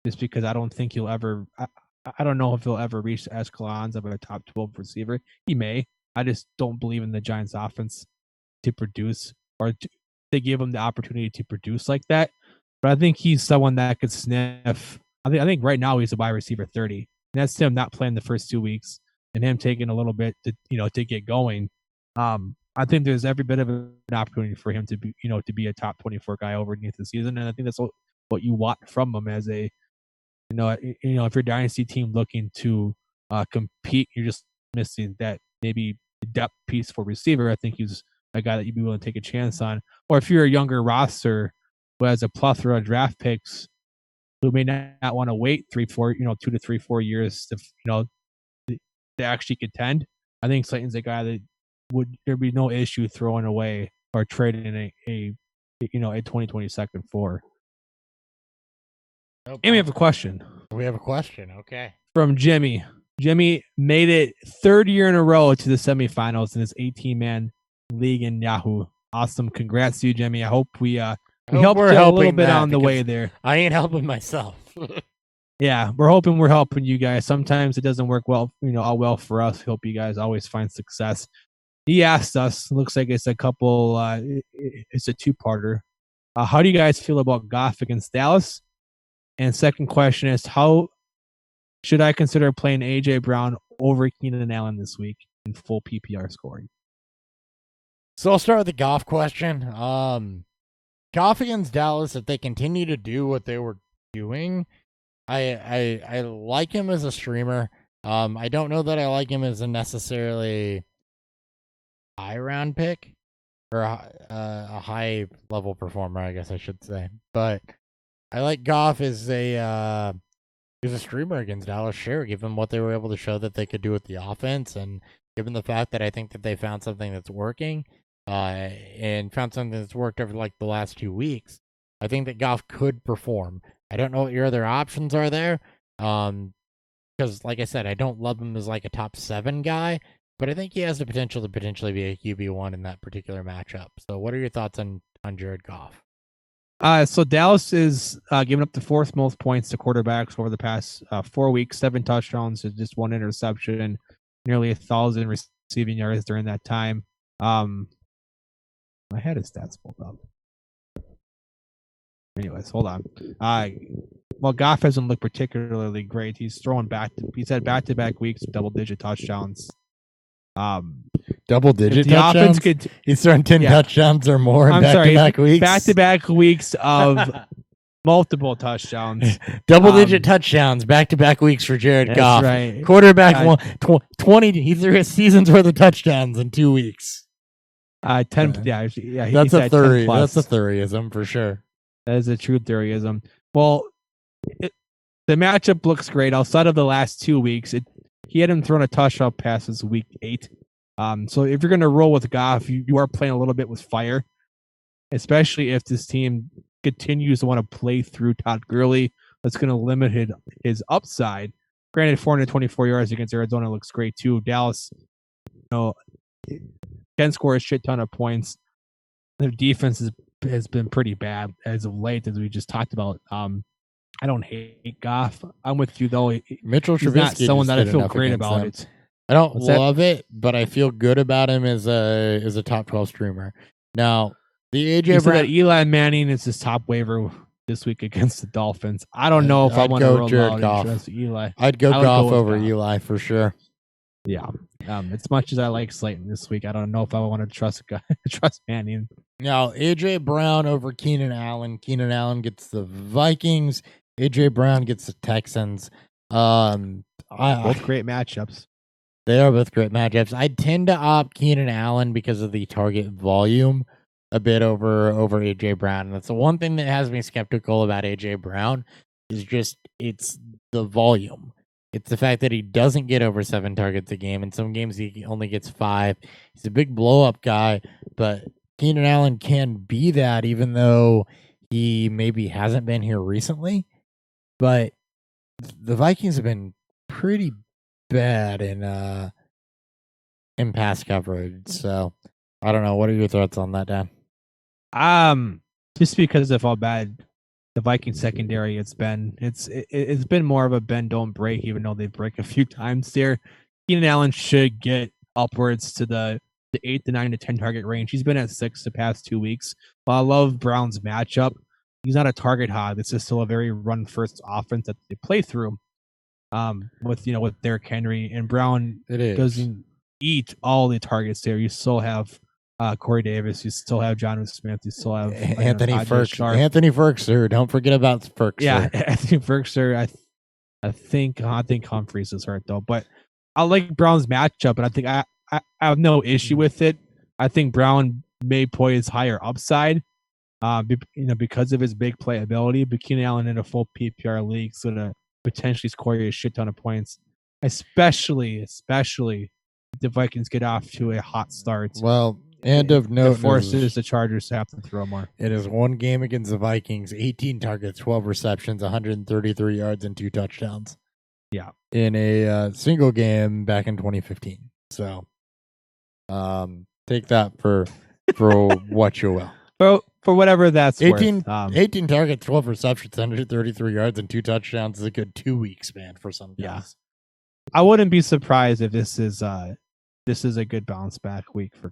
just because I don't think he'll ever. I don't know if he'll ever reach the echelons of a top 12 receiver. He may. I just don't believe in the Giants' offense to produce or to give him the opportunity to produce like that. But I think he's someone that could sniff. I think right now he's a wide receiver 30. And that's him not playing the first 2 weeks and him taking a little bit to get going. I think there's every bit of an opportunity for him to be a top 24 guy overneath the season, and I think that's what you want from him as a if you're a dynasty team looking to compete, you're just missing that maybe depth piece for receiver. I think he's a guy that you'd be willing to take a chance on. Or if you're a younger roster who has a plethora of draft picks, who may not want to wait 2 to 3, 4 years to actually contend. I think Slayton's a guy that there'd be no issue throwing away or trading a 2022 for. Nope. And we have a question We have a question. Okay. from Jimmy. Jimmy made it third year in a row to the semifinals in his 18-man league in Yahoo. Awesome. Congrats to you, Jimmy. I hope we hope helped we're you a little helping bit Matt on the way because there. I ain't helping myself. Yeah, we're hoping we're helping you guys. Sometimes it doesn't work well, all well for us. Hope you guys always find success. He asked us, looks like it's a couple, it's a two-parter. How do you guys feel about Goff against Dallas? And second question is, how should I consider playing A.J. Brown over Keenan Allen this week in full PPR scoring? So I'll start with the Goff question. Goff against Dallas, if they continue to do what they were doing, I like him as a streamer. I don't know that I like him as a necessarily high round pick or a high level performer, I guess I should say. But I like Goff as a streamer against Dallas. Sure, given what they were able to show that they could do with the offense, and given the fact that I think that they found something that's working, and found something that's worked over like the last 2 weeks, I think that Goff could perform. I don't know what your other options are there, because like I said, I don't love him as like a top 7 guy, but I think he has the potential to potentially be a QB1 in that particular matchup. So what are your thoughts on Jared Goff? So Dallas is giving up the fourth most points to quarterbacks over the past 4 weeks, 7 touchdowns, and just 1 interception, nearly 1,000 receiving yards during that time. I had his stats pulled up. Anyways, hold on. Well, Goff hasn't looked particularly great. He's throwing he's had back-to-back weeks of double-digit touchdowns. Double-digit the touchdowns? Offense He's throwing 10 touchdowns or more in back-to-back weeks? Back-to-back weeks of multiple touchdowns. Double-digit touchdowns, back-to-back weeks for Jared Goff. Right. Quarterback, 20, he threw a season's worth of touchdowns in 2 weeks. 10, That's a theory. That's a theoryism for sure. That is a true theoryism. Well, the matchup looks great. Outside of the last 2 weeks, he hadn't thrown a touchdown pass since week 8. So if you're going to roll with Goff, you are playing a little bit with fire, especially if this team continues to want to play through Todd Gurley. That's going to limit his upside. Granted, 424 yards against Arizona looks great too. Dallas, can score a shit ton of points. Their defense has been pretty bad as of late, as we just talked about. I don't hate Goff. I'm with you though. Mitchell He's Trubisky, not someone that I feel great about him. it. I don't love it, but I feel good about him as a top 12 streamer. Now, the AJ Brown, that Eli Manning is his top waiver this week against the Dolphins. I don't know if I want to roll Jared out and trust Eli. I'd go Goff over Eli for sure. Yeah. As much as I like Slayton this week, I don't know if I want to trust Manning. Now, AJ Brown over Keenan Allen. Keenan Allen gets the Vikings. AJ Brown gets the Texans. Both great matchups. They are both great matchups. I tend to opt Keenan Allen because of the target volume a bit over AJ Brown. And that's the one thing that has me skeptical about AJ Brown is just it's the volume. It's the fact that he doesn't get over 7 targets a game. In some games, he only gets 5. He's a big blow-up guy, but Keenan Allen can be that even though he maybe hasn't been here recently. But the Vikings have been pretty bad in pass coverage. So I don't know. What are your thoughts on that, Dan? Just because of how bad the Viking secondary it's been more of a bend don't break, even though they break a few times there. Keenan Allen should get upwards to the 8 to 9 to 10 target range. He's been at 6 the past 2 weeks. But I love Brown's matchup. He's not a target hog. This is still a very run first offense that they play through. With Derrick Henry and Brown doesn't eat all the targets there. You still have Corey Davis. You still have Jonnu Smith. You still have Anthony Firkser. Don't forget about Firkser. Yeah, Anthony Firkser. I think Humphries is hurt though, but I like Brown's matchup, and I think I have no issue with it. I think Brown may poise higher upside, because of his big playability. But Keenan Allen in a full PPR league is gonna potentially score you a shit ton of points, especially if the Vikings get off to a hot start. Well, And of note, it forces the Chargers to have to throw more. it is one game against the Vikings, 18 targets, 12 receptions, 133 yards, and 2 touchdowns. Yeah. In a single game back in 2015. So, take that for what you will. For whatever that's 18, worth. 18 targets, 12 receptions, 133 yards, and 2 touchdowns is a good 2 week span for some guys. Yeah. I wouldn't be surprised if this is a good bounce back week for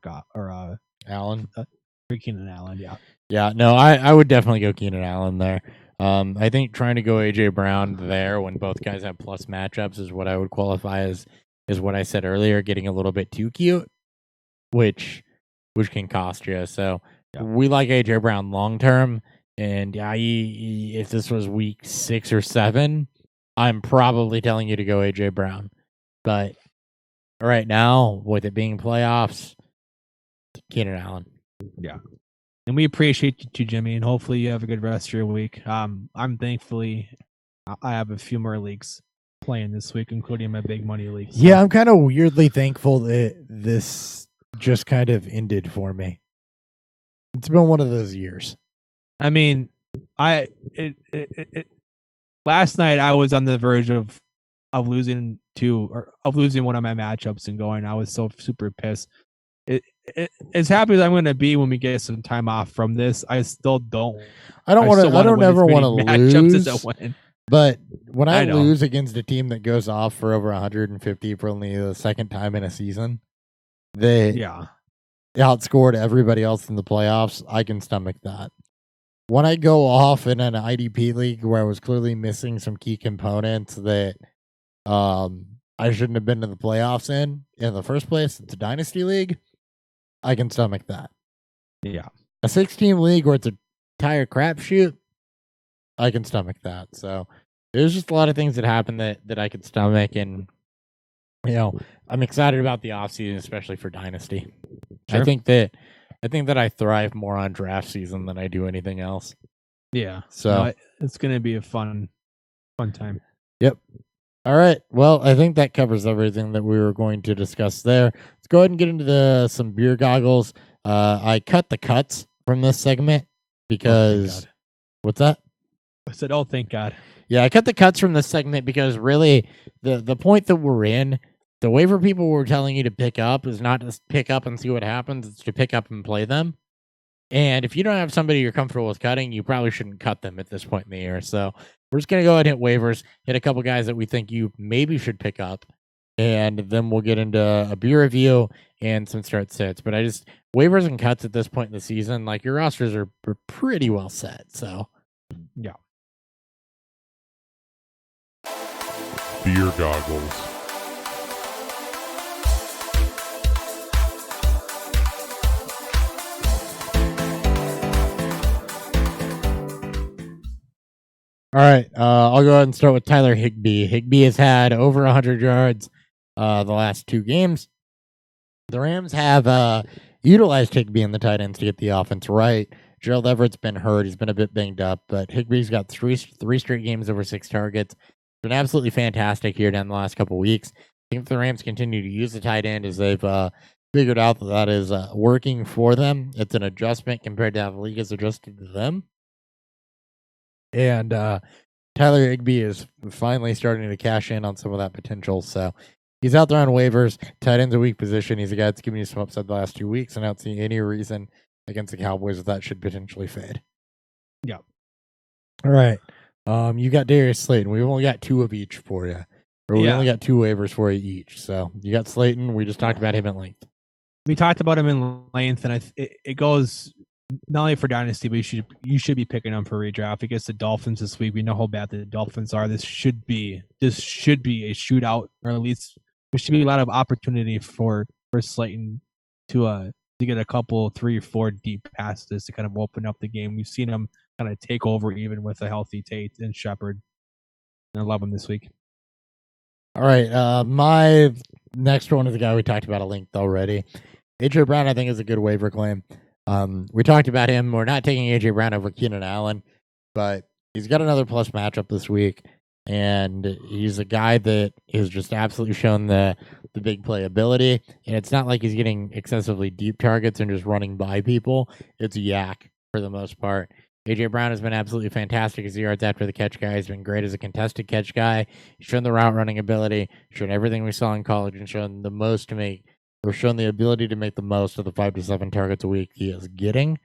Allen. For Keenan Allen. Yeah. Yeah, no, I would definitely go Keenan Allen there. I think trying to go AJ Brown there when both guys have plus matchups is what I would qualify as is what I said earlier, getting a little bit too cute, which can cost you. So we like AJ Brown long term, and if this was week 6 or 7, I'm probably telling you to go AJ Brown. But right now, with it being playoffs, Keenan Allen. Yeah. And we appreciate you too, Jimmy, and hopefully you have a good rest of your week. I'm thankfully I have a few more leagues playing this week, including my big money league. So. Yeah, I'm kind of weirdly thankful that this just kind of ended for me. It's been one of those years. I mean, last night I was on the verge of losing one of my matchups and going. I was so super pissed. As happy as I'm going to be when we get some time off from this, I still don't. I don't ever want to lose. But when I lose against a team that goes off for over 150 for only the second time in a season, they outscored everybody else in the playoffs. I can stomach that. When I go off in an IDP league where I was clearly missing some key components that I shouldn't have been to the playoffs in the first place, it's a dynasty league. I can stomach that. Yeah. A 6-team league where it's a entire crapshoot, I can stomach that. So there's just a lot of things that happen that I could stomach, and I'm excited about the offseason, especially for dynasty. Sure. I think that I thrive more on draft season than I do anything else. Yeah. So it's going to be a fun time. Yep. All right. Well, I think that covers everything that we were going to discuss there. Let's go ahead and get into some beer goggles. I cut the cuts from this segment because what's that? I said, "Oh, thank God." Yeah, I cut the cuts from this segment because really the point that we're in, the waiver people were telling you to pick up is not to pick up and see what happens. It's to pick up and play them. And if you don't have somebody you're comfortable with cutting, you probably shouldn't cut them at this point in the year. So we're just going to go ahead and hit waivers, hit a couple guys that we think you maybe should pick up, and then we'll get into a beer review and some start sits. But waivers and cuts at this point in the season, like your rosters are pretty well set. So, yeah. Beer goggles. All right, I'll go ahead and start with Tyler Higbee. Higbee has had over 100 yards the last 2 games. The Rams have utilized Higbee in the tight ends to get the offense right. Gerald Everett's been hurt. He's been a bit banged up, but Higbee's got three straight games over 6 targets. Been absolutely fantastic here down the last couple weeks. I think if the Rams continue to use the tight end as they've figured out that is working for them, it's an adjustment compared to how the league has adjusted to them. And Tyler Higbee is finally starting to cash in on some of that potential. So he's out there on waivers. Tight end's a weak position. He's a guy that's given you some upside the last 2 weeks, and I don't see any reason against the Cowboys that should potentially fade. Yeah. All right. You got Darius Slayton. We've only got 2 of each for you. Or we only got 2 waivers for you each. So you got Slayton. We just talked about him at length. We talked about him in length, and it goes not only for dynasty, but you should be picking him for redraft against the Dolphins this week. We know how bad the Dolphins are. This should be a shootout, or at least there should be a lot of opportunity for Slayton to get a couple 3 or 4 deep passes to kind of open up the game. We've seen him kind of take over even with a healthy Tate and Shepard. And I love him this week. All right, my next one is a guy we talked about at length already. AJ Brown, I think, is a good waiver claim. We talked about him. We're not taking AJ Brown over Keenan Allen, but he's got another plus matchup this week. And he's a guy that has just absolutely shown the big playability. And it's not like he's getting excessively deep targets and just running by people. It's yak for the most part. AJ Brown has been absolutely fantastic as a yards after the catch guy. He's been great as a contested catch guy. He's shown the route running ability, shown everything we saw in college, and shown the most to make, or shown the ability to make the most of the 5 to 7 targets a week he is getting.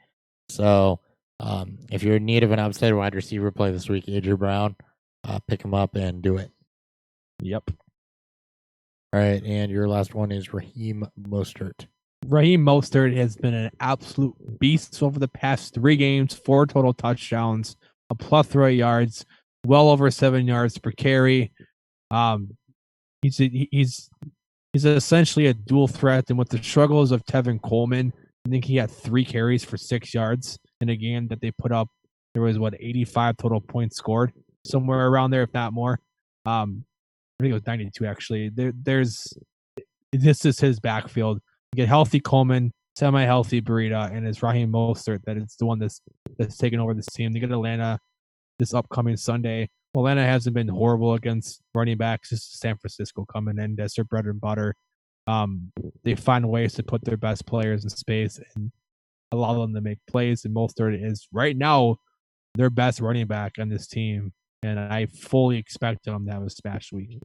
So if you're in need of an upside wide receiver play this week, AJ Brown, pick him up and do it. Yep. All right, and your last one is Raheem Mostert. Raheem Mostert has been an absolute beast over the past 3 games, 4 total touchdowns, a plethora of yards, well over 7 yards per carry. He's essentially a dual threat, and with the struggles of Tevin Coleman, I think he had 3 carries for 6 yards in a game that they put up. There was 85 total points scored, somewhere around there, if not more. I think it was 92 actually. This is his backfield. You get healthy Coleman, semi-healthy Burita, and it's Raheem Mostert that is the one that's taking over this team. They get Atlanta this upcoming Sunday. Atlanta hasn't been horrible against running backs. This is San Francisco coming in. That's their bread and butter. They find ways to put their best players in space and allow them to make plays. And Mostert is right now their best running back on this team, and I fully expect them to have a smash week.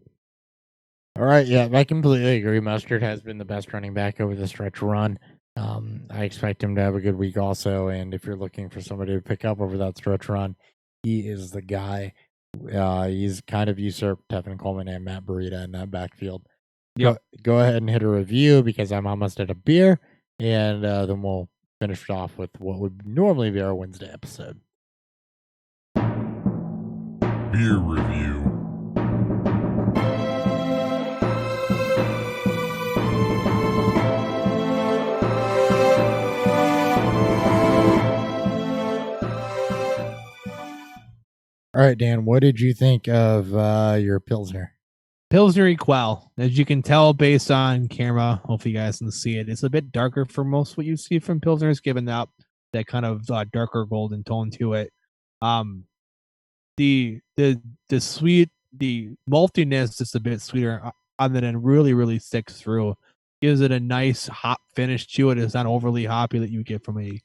All right, yeah, I completely agree. Mostert has been the best running back over the stretch run. I expect him to have a good week also, and if you're looking for somebody to pick up over that stretch run, he is the guy. He's kind of usurped Tevin Coleman and Matt Burita in that backfield. Yep. Go ahead and hit a review because I'm almost at a beer, and then we'll finish off with what would normally be our Wednesday episode. Beer review. All right, Dan, what did you think of your Pilsner? Pilsner Equal, as you can tell based on camera, hopefully you guys can see it. It's a bit darker for most of what you see from Pilsners, given that kind of darker golden tone to it. The sweet, the maltiness is a bit sweeter, other than really sticks through. Gives it a nice hop finish to it. It's not overly hoppy that you get from a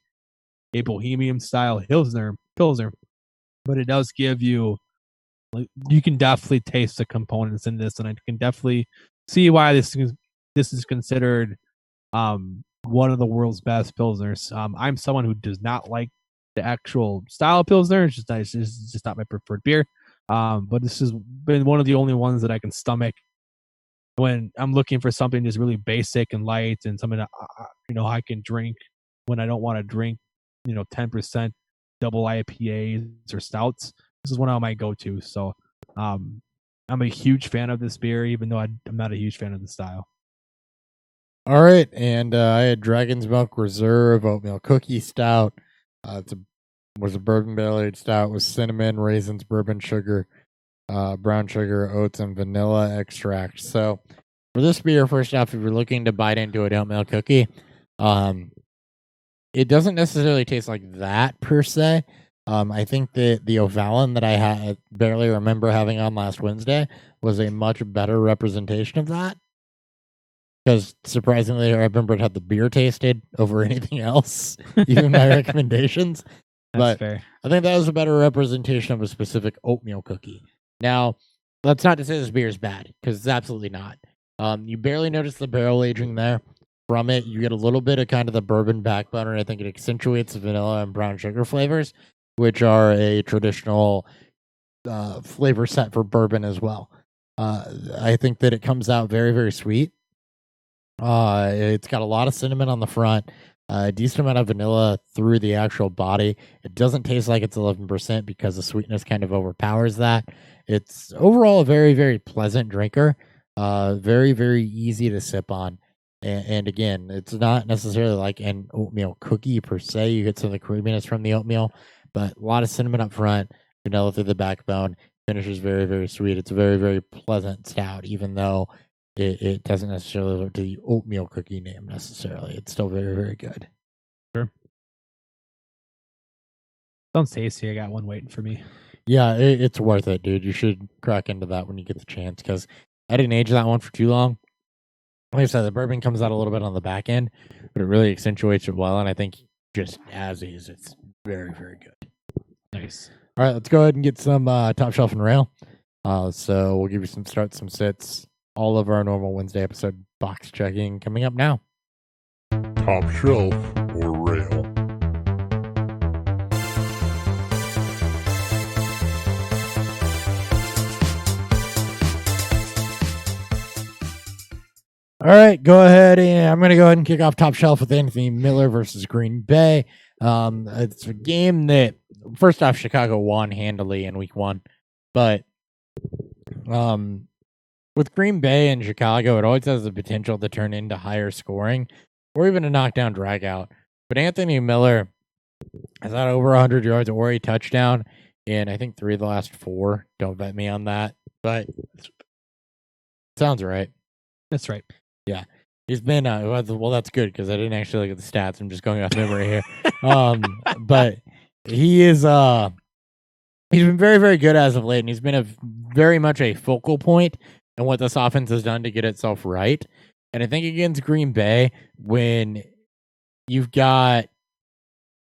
bohemian style Pilsner, but it does give you. You can definitely taste the components in this, and I can definitely see why this is considered one of the world's best Pilsners. I'm someone who does not like the actual style of Pilsner. It's just not my preferred beer. But this has been one of the only ones that I can stomach when I'm looking for something just really basic and light, and something that I can drink when I don't want to drink 10% double IPAs or stouts. This is one of my go-to. So I'm a huge fan of this beer, even though I'm not a huge fan of the style. All right, and I had Dragon's Milk Reserve Oatmeal Cookie Stout. Was a bourbon barrel-aged stout with cinnamon, raisins, bourbon sugar, brown sugar, oats, and vanilla extract. So for this beer, first off, if you're looking to bite into an oatmeal cookie, it doesn't necessarily taste like that per se. I think that the O'Fallon that I barely remember having on last Wednesday was a much better representation of that. Because surprisingly, I remember it had the beer tasted over anything else, even my recommendations. That's But fair. I think that was a better representation of a specific oatmeal cookie. Now, that's not to say this beer is bad, because it's absolutely not. You barely notice the barrel aging there. From it, you get a little bit of kind of the bourbon backbone, and I think it accentuates the vanilla and brown sugar flavors, which are a traditional flavor set for bourbon as well. I think that it comes out very, very sweet. It's got a lot of cinnamon on the front, a decent amount of vanilla through the actual body. It doesn't taste like it's 11% because the sweetness kind of overpowers that. It's overall a very, very pleasant drinker. Very, very easy to sip on. And again, it's not necessarily like an oatmeal cookie per se. You get some of the creaminess from the oatmeal, but a lot of cinnamon up front, vanilla through the backbone. Finishes very, very sweet. It's a very, very pleasant stout, even though it doesn't necessarily look to the oatmeal cookie name necessarily. It's still very, very good. Sure. Sounds tasty. I got one waiting for me. Yeah, it's worth it, dude. You should crack into that when you get the chance because I didn't age that one for too long. Like I said, the bourbon comes out a little bit on the back end, but it really accentuates it well. And I think just as is, it's very, very good. Nice. All right, let's go ahead and get some top shelf and rail. So we'll give you some starts, some sits, all of our normal Wednesday episode box checking coming up now. Top shelf or rail. All right, go ahead and I'm going to go ahead and kick off top shelf with Anthony Miller versus Green Bay. It's a game that, first off, Chicago won handily in week 1, but with Green Bay and Chicago, it always has the potential to turn into higher scoring or even a knockdown drag out. But Anthony Miller has had over 100 yards or a touchdown in, I think, 3 of the last 4. Don't bet me on that, but sounds right. That's right. Yeah, he's been well. That's good because I didn't actually look at the stats. I'm just going off memory here. But he is he's been very, very good as of late, and he's been very much a focal point in what this offense has done to get itself right. And I think against Green Bay, when you've got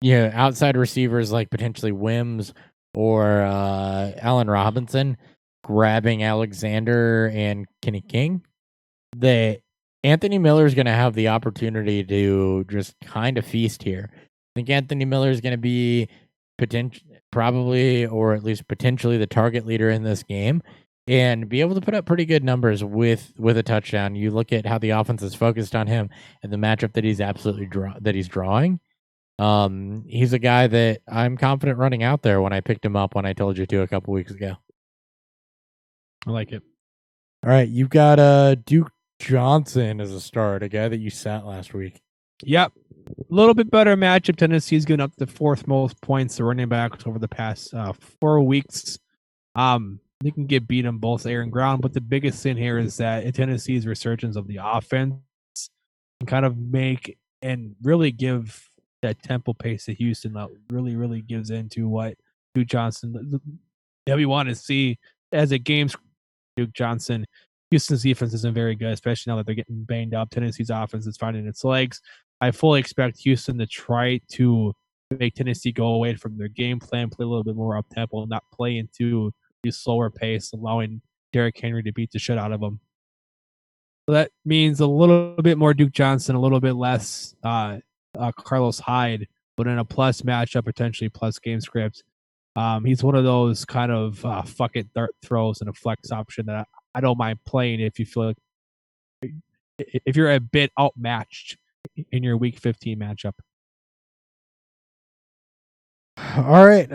outside receivers like potentially Wims or Allen Robinson grabbing Alexander and Kenny King, that Anthony Miller is going to have the opportunity to just kind of feast here. I think Anthony Miller is going to be probably, or at least potentially, the target leader in this game and be able to put up pretty good numbers with a touchdown. You look at how the offense is focused on him and the matchup that he's absolutely drawing. He's a guy that I'm confident running out there when I picked him up when I told you to a couple weeks ago. I like it. All right, you've got Duke Johnson as a start, a guy that you sat last week. Yep. A little bit better matchup. Tennessee's given up the 4th most points to running backs over the past 4 weeks. They can get beat on both air and ground, but the biggest thing here is that Tennessee's resurgence of the offense can kind of make and really give that tempo pace to Houston that really, really gives into what Duke Johnson that we want to see as a game. Duke Johnson, Houston's defense isn't very good, especially now that they're getting banged up. Tennessee's offense is finding its legs. I fully expect Houston to try to make Tennessee go away from their game plan, play a little bit more up tempo, not play into the slower pace, allowing Derrick Henry to beat the shit out of them. So that means a little bit more Duke Johnson, a little bit less Carlos Hyde, but in a plus matchup, potentially plus game script. He's one of those kind of fuck it dart throws and a flex option that I don't mind playing if you feel like if you're a bit outmatched in your week 15 matchup. All right.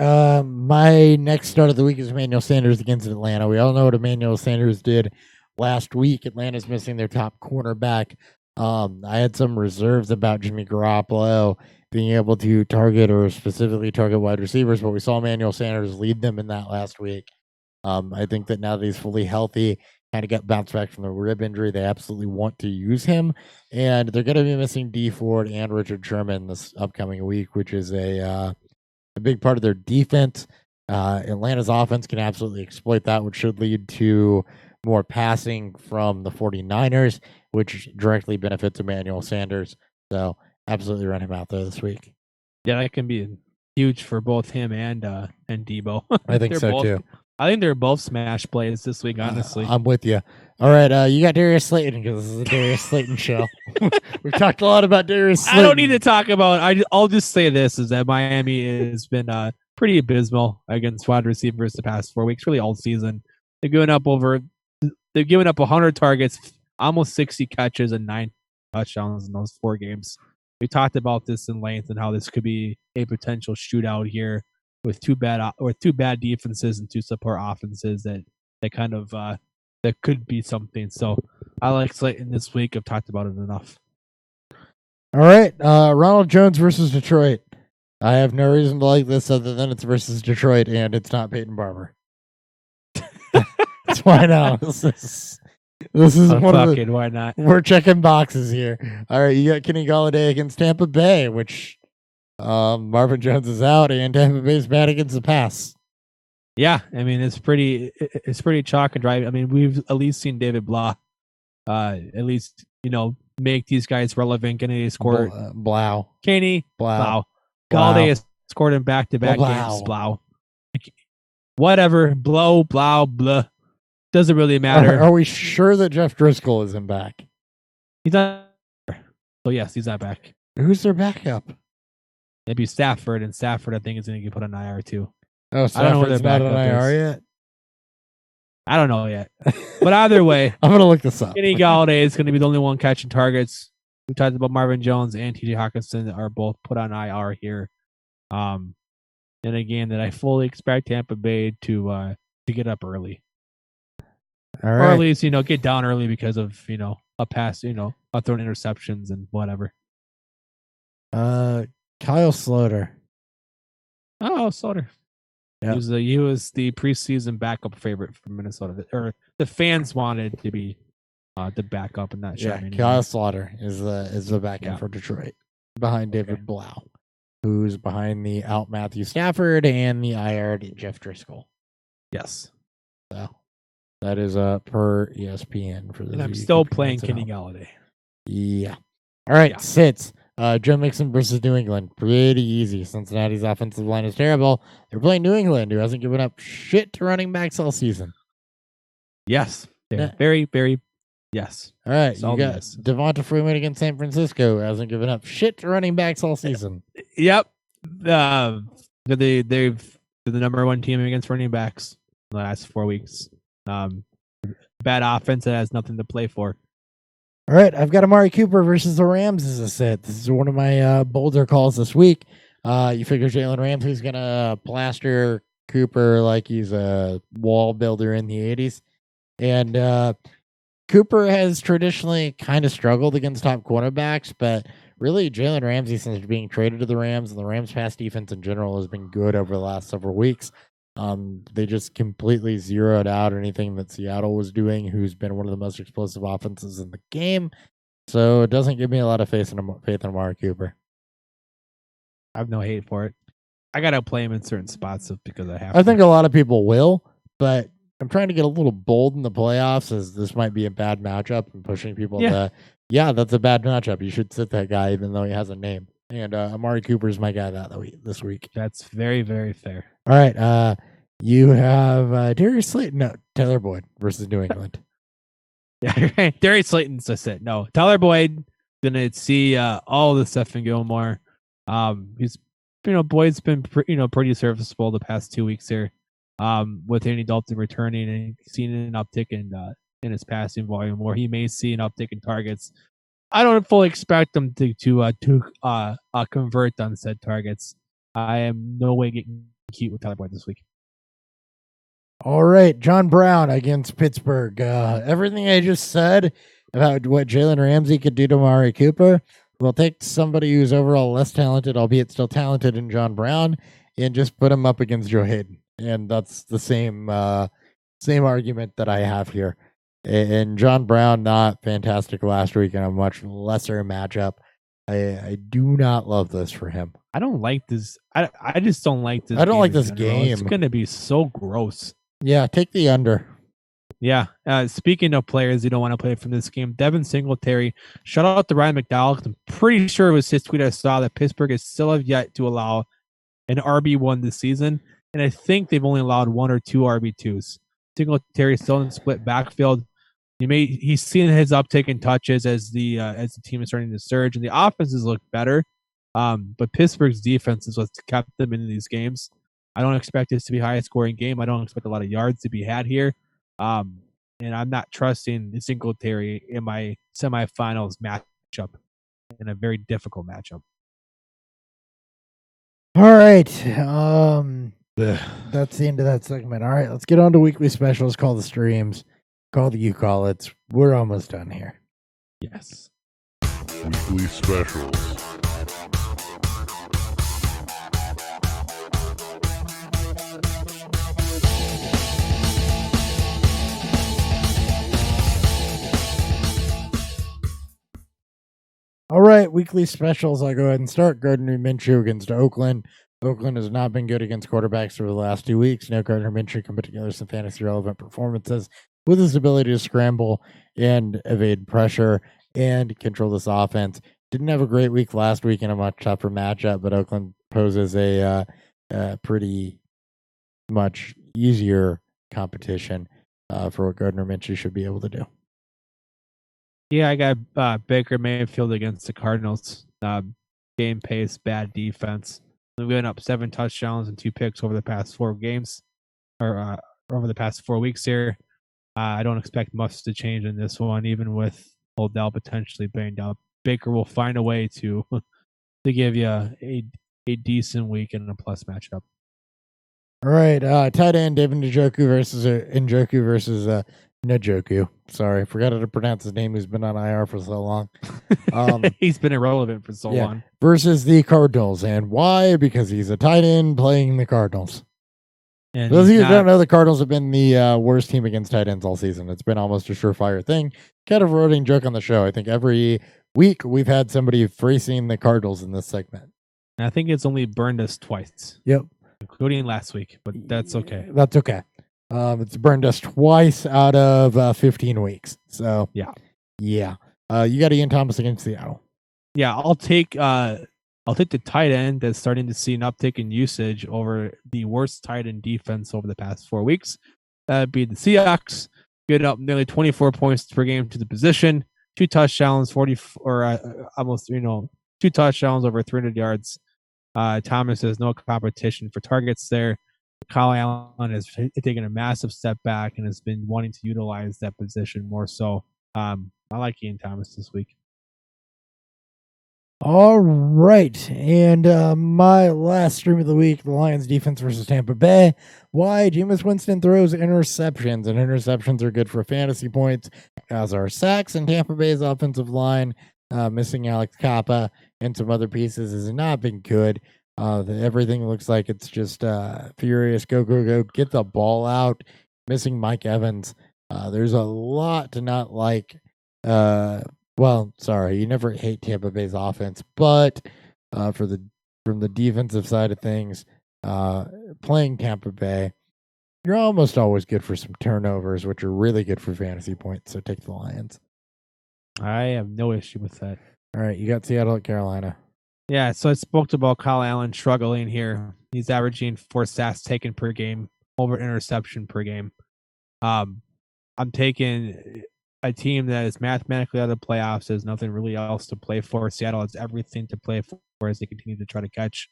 My next start of the week is Emmanuel Sanders against Atlanta. We all know what Emmanuel Sanders did last week. Atlanta's missing their top cornerback. I had some reserves about Jimmy Garoppolo being able to target or specifically target wide receivers, but we saw Emmanuel Sanders lead them in that last week. I think that now that he's fully healthy, kind of got bounced back from the rib injury, they absolutely want to use him. And they're going to be missing Dee Ford and Richard Sherman this upcoming week, which is a big part of their defense. Atlanta's offense can absolutely exploit that, which should lead to more passing from the 49ers, which directly benefits Emmanuel Sanders. So absolutely run him out there this week. Yeah, that can be huge for both him and Debo. I think so too. I think they're both smash plays this week, honestly. I'm with you. All right, you got Darius Slayton because this is a Darius Slayton show. We've talked a lot about Darius Slayton. I don't need to talk about I'll just say this, is that Miami has been pretty abysmal against wide receivers the past 4 weeks, really all season. They've given up 100 targets, almost 60 catches, and 9 touchdowns in those 4 games. We talked about this in length and how this could be a potential shootout here with two bad defenses and 2 support offenses that kind of that could be something. So I like Slayton this week. I've talked about it enough. All right, Ronald Jones versus Detroit. I have no reason to like this other than it's versus Detroit and it's not Peyton Barber. That's why now. This is one of the, why not? We're checking boxes here. All right, you got Kenny Golladay against Tampa Bay, which Marvin Jones is out, and Tampa Bay's bad against the pass. Yeah, I mean it's pretty chalk and dry. I mean we've at least seen David Blah, at least make these guys relevant. Kennedy scored. Blau. Kenny Blau. Blau. Galladay has scored in back-to-back games. Blau. Whatever. Blow. Blau. Blah. Doesn't really matter. Are we sure that Jeff Driscoll isn't back? He's not. So yes, he's not back. Who's their backup? Maybe Stafford, and Stafford I think is going to get put on IR too. Oh, I don't know where their Stafford's not on backup IR is. yet? I don't know yet. But either way, I'm going to look this up. Kenny Galladay is going to be the only one catching targets. We talked about Marvin Jones and TJ Hawkinson are both put on IR here. And again, that I fully expect Tampa Bay to get up early. All Or right. at least, get down early because of, a pass, a throwing interceptions and whatever. Kyle Slaughter. Oh, Slaughter. Yeah. He was the preseason backup favorite for Minnesota. Or the fans wanted to be the backup and not Sherman. Kyle Slaughter is the backup for Detroit. Behind David Blau, who's behind the out Matthew Stafford and the IR Jeff Driscoll. Yes. So that is per ESPN for the. And I'm still playing Kenny Galladay. Yeah. All right, Yeah. sits. Joe Mixon versus New England. Pretty easy. Cincinnati's offensive line is terrible. They're playing New England, who hasn't given up shit to running backs all season. Yes. Yeah. Very, very, yes. All right, Solid you got yes. Devonta Freeman against San Francisco, who hasn't given up shit to running backs all season. Yep. They've been the number one team against running backs in the last 4 weeks. Bad offense that has nothing to play for. All right, I've got Amari Cooper versus the Rams as a set. This is one of my bolder calls this week. You figure Jalen Ramsey's going to plaster Cooper like he's a wall builder in the 80s. And Cooper has traditionally kind of struggled against top cornerbacks, but really Jalen Ramsey, since being traded to the Rams, and the Rams' pass defense in general has been good over the last several weeks. They just completely zeroed out anything that Seattle was doing, who's been one of the most explosive offenses in the game. So it doesn't give me a lot of faith in Amari Cooper. I have no hate for it. I got to play him in certain spots because I have I think a lot of people will, but I'm trying to get a little bold in the playoffs as this might be a bad matchup and pushing people to, that's a bad matchup. You should sit that guy even though he has a name. And Amari Cooper is my guy this week. That's very, very fair. All right. You have Darius Slayton. No, Tyler Boyd versus New England. Yeah, Darius Slayton's a sit. No, Tyler Boyd gonna see all the stuff in Gilmore. He's Boyd's been pretty serviceable the past 2 weeks here. With Andy Dalton returning and seeing an uptick in his passing volume, or he may see an uptick in targets. I don't fully expect them to convert on said targets. I am no way getting cute with Tyler Boyd this week. All right, John Brown against Pittsburgh. Everything I just said about what Jalen Ramsey could do to Amari Cooper, we'll take somebody who's overall less talented, albeit still talented, in John Brown, and just put him up against Joe Hayden. And that's the same argument that I have here. And John Brown, not fantastic last week in a much lesser matchup. I do not love this for him. I don't like this. I just don't like this. I don't like this in general. game. It's going to be so gross. Yeah, take the under. Yeah. Speaking of players you don't want to play from this game, Devin Singletary, shout out to Ryan McDowell. I'm pretty sure it was his tweet I saw that Pittsburgh is still have yet to allow an RB1 this season. And I think they've only allowed 1 or 2 RB2s. Singletary still in the split backfield. He's seen his uptick in touches as the team is starting to surge, and the offenses look better. But Pittsburgh's defense is what's kept them in these games. I don't expect this to be a high scoring game. I don't expect a lot of yards to be had here. And I'm not trusting Singletary in my semifinals matchup, in a very difficult matchup. All right. That's the end of that segment. All right, let's get on to weekly specials. Call the streams. Call the you call it. We're almost done here. Yes. Weekly specials. All right, weekly specials. I'll go ahead and start. Gardner Minshew against Oakland. Oakland has not been good against quarterbacks over the last 2 weeks. No, Gardner Minshew can put together some fantasy relevant performances with his ability to scramble and evade pressure and control this offense. Didn't have a great week last week in a much tougher matchup, but Oakland poses a pretty much easier competition for what Gardner Minshew should be able to do. Yeah, I got Baker Mayfield against the Cardinals. Game pace, bad defense. They've given up 7 touchdowns and 2 picks over the past 4 games, or over the past 4 weeks here. I don't expect much to change in this one, even with Odell potentially banged up. Baker will find a way to give you a decent week and a plus matchup. All right, tight end David Njoku versus Njoku. Sorry, forgot how to pronounce his name. He's been on IR for so long. He's been irrelevant for so long. Versus the Cardinals. And why? Because he's a tight end playing the Cardinals. And those of you who don't know, the Cardinals have been the worst team against tight ends all season. It's been almost a surefire thing. Kind of a running joke on the show. I think every week we've had somebody facing the Cardinals in this segment. I think it's only burned us twice. Yep. Including last week, but that's okay. That's okay. It's burned us twice out of 15 weeks. So, yeah. You got Ian Thomas against Seattle. Yeah, I'll take the tight end that's starting to see an uptick in usage over the worst tight end defense over the past 4 weeks. That'd be the Seahawks. Get up nearly 24 points per game to the position. 2 touchdowns, 2 touchdowns over 300 yards. Thomas has no competition for targets there. Kyle Allen has taken a massive step back and has been wanting to utilize that position more so. I like Ian Thomas this week. All right. And my last stream of the week, the Lions defense versus Tampa Bay. Why? Jameis Winston throws interceptions, and interceptions are good for fantasy points, as are sacks, and Tampa Bay's offensive line, missing Alex Kappa and some other pieces, has not been good. Everything looks like it's just furious. Go, get the ball out. Missing Mike Evans. There's a lot to not like. Well, sorry, you never hate Tampa Bay's offense, but from the defensive side of things, playing Tampa Bay, you're almost always good for some turnovers, which are really good for fantasy points. So take the Lions. I have no issue with that. All right, you got Seattle at Carolina. Yeah, so I spoke about Kyle Allen struggling here. He's averaging 4 sacks taken per game, over interception per game. I'm taking a team that is mathematically out of the playoffs. There's nothing really else to play for. Seattle has everything to play for as they continue to try to catch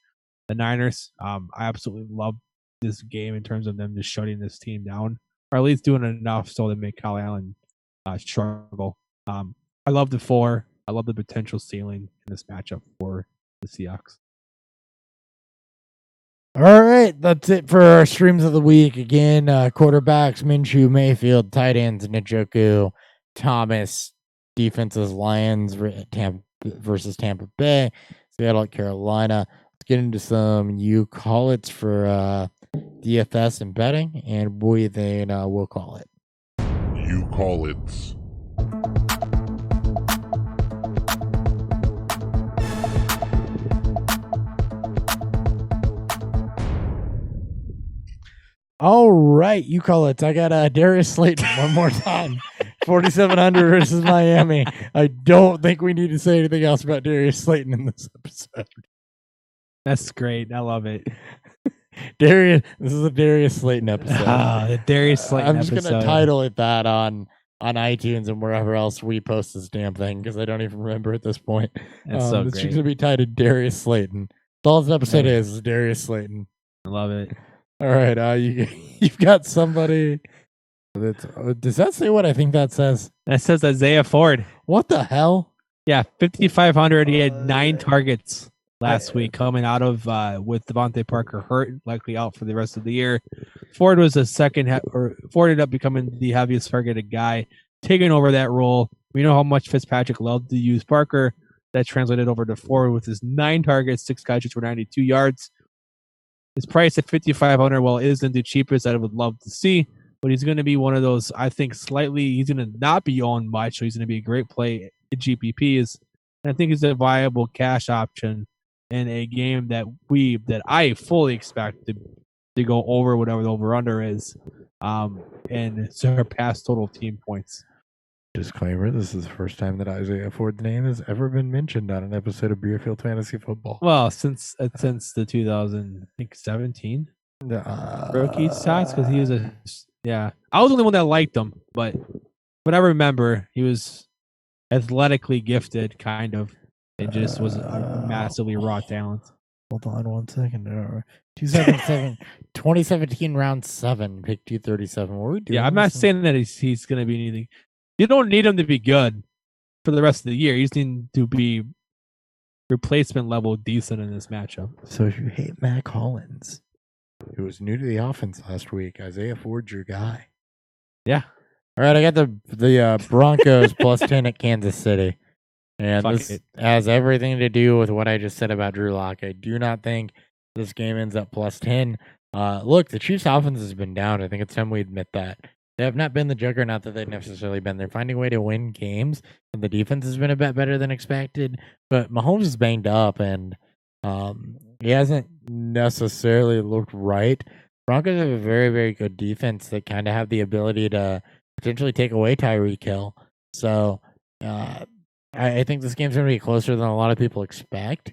the Niners. I absolutely love this game in terms of them just shutting this team down, or at least doing enough so to make Kyle Allen struggle. I love the 4. I love the potential ceiling in this matchup for the Seahawks. All right, that's it for our streams of the week. Again, quarterbacks, Minshew, Mayfield, tight ends, Njoku, Thomas, defenses, Lions versus Tampa Bay, Seattle at Carolina. Let's get into some you call it for DFS and betting, and we'll call it. You call it. All right, you call it. I got Darius Slayton one more time. 4,700 versus Miami. I don't think we need to say anything else about Darius Slayton in this episode. That's great. I love it. This is a Darius Slayton episode. The Darius Slayton I'm just episode. going to title it that on iTunes and wherever else we post this damn thing, because I don't even remember at this point. That's so it's great. going to be titled Darius Slayton. That's all this episode is Darius Slayton. I love it. All right, you've got somebody. Does that say what I think that says? That says Isaiah Ford. What the hell? Yeah, 5,500. He had 9 targets last week coming out of with Devontae Parker hurt, likely out for the rest of the year. Ford was a Ford ended up becoming the heaviest targeted guy, taking over that role. We know how much Fitzpatrick loved to use Parker. That translated over to Ford with his 9 targets, 6 catches for 92 yards. His price at 5,500, well, isn't the cheapest that I would love to see, but he's going to be one of those, I think, he's going to not be owned much, so he's going to be a great play in GPPs. And I think he's a viable cash option in a game that I fully expect to go over whatever the over under is, and surpass total team points. Disclaimer: this is the first time that Isaiah Ford's name has ever been mentioned on an episode of Beerfield Fantasy Football. Well, since the 2017 rookie stats, because he was I was the only one that liked him, but I remember he was athletically gifted, kind of, and just was a massively raw talent. Hold on 1 second. 2017 round 7, pick 237. What are we doing? Yeah, I'm not saying that he's going to be anything. You don't need him to be good for the rest of the year. You just need to be replacement level decent in this matchup. So if you hate Mac Hollins, who was new to the offense last week, Isaiah Ford's your guy. Yeah. All right, I got the Broncos plus 10 at Kansas City. And this has everything to do with what I just said about Drew Lock. I do not think this game ends up plus 10. Look, the Chiefs' offense has been down. I think it's time we admit that. They have not been the juggernaut that they've necessarily been. They're finding a way to win games, and the defense has been a bit better than expected. But Mahomes is banged up, and he hasn't necessarily looked right. Broncos have a very, very good defense that kind of have the ability to potentially take away Tyreek Hill. So I think this game's going to be closer than a lot of people expect.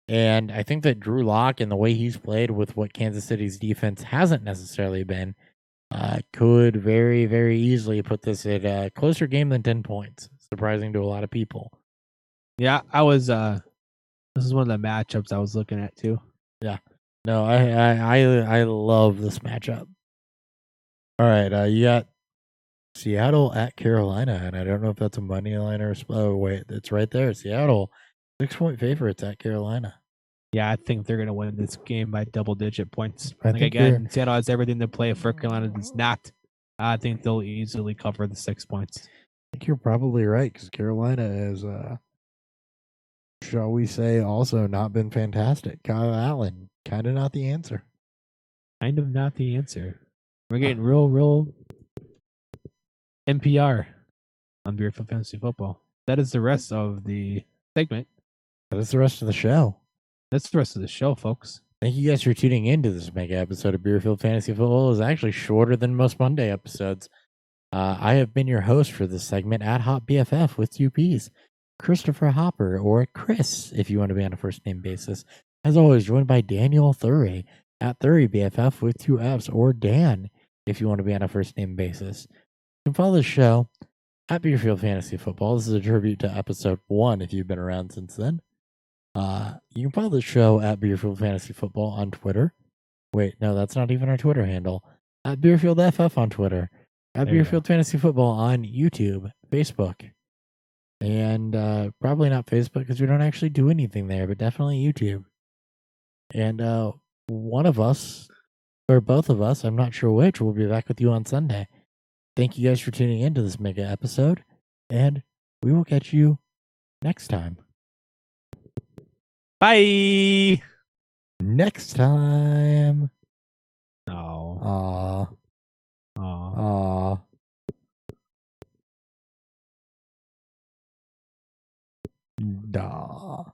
And I think that Drew Lock and the way he's played with what Kansas City's defense hasn't necessarily been could very, very easily put this at a closer game than 10 points. Surprising to a lot of people. Yeah, I was. This is one of the matchups I was looking at too. Yeah, no, I love this matchup. All right, you got Seattle at Carolina, and I don't know if that's a money line or wait, it's right there. Seattle 6-point favorites at Carolina. Yeah, I think they're going to win this game by double-digit points. I think again, Seattle has everything to play for. Carolina does not. I think they'll easily cover the 6 points. I think you're probably right, because Carolina is, shall we say, also not been fantastic. Kyle Allen, kind of not the answer. Kind of not the answer. We're getting real NPR on Beerfield Fantasy Football. That is the rest of the segment. That is the rest of the show. That's the rest of the show, folks. Thank you guys for tuning in to this mega episode of Beerfield Fantasy Football. It's actually shorter than most Monday episodes. I have been your host for this segment at Hop BFF with 2 P's, Christopher Hopper, or Chris, if you want to be on a first name basis. As always, joined by Daniel Thury at Thury BFF with 2 F's, or Dan, if you want to be on a first name basis. You can follow the show at Beerfield Fantasy Football. This is a tribute to episode 1 if you've been around since then. You can follow the show at Beerfield Fantasy Football on Twitter. Wait, no, that's not even our Twitter handle. At Beerfield FF on Twitter. At Beerfield Fantasy Football on YouTube, Facebook. And probably not Facebook because we don't actually do anything there, but definitely YouTube. And one of us, or both of us, I'm not sure which, will be back with you on Sunday. Thank you guys for tuning in to this mega episode, and we will catch you next time. Bye. Next time. Oh. Aw. Duh.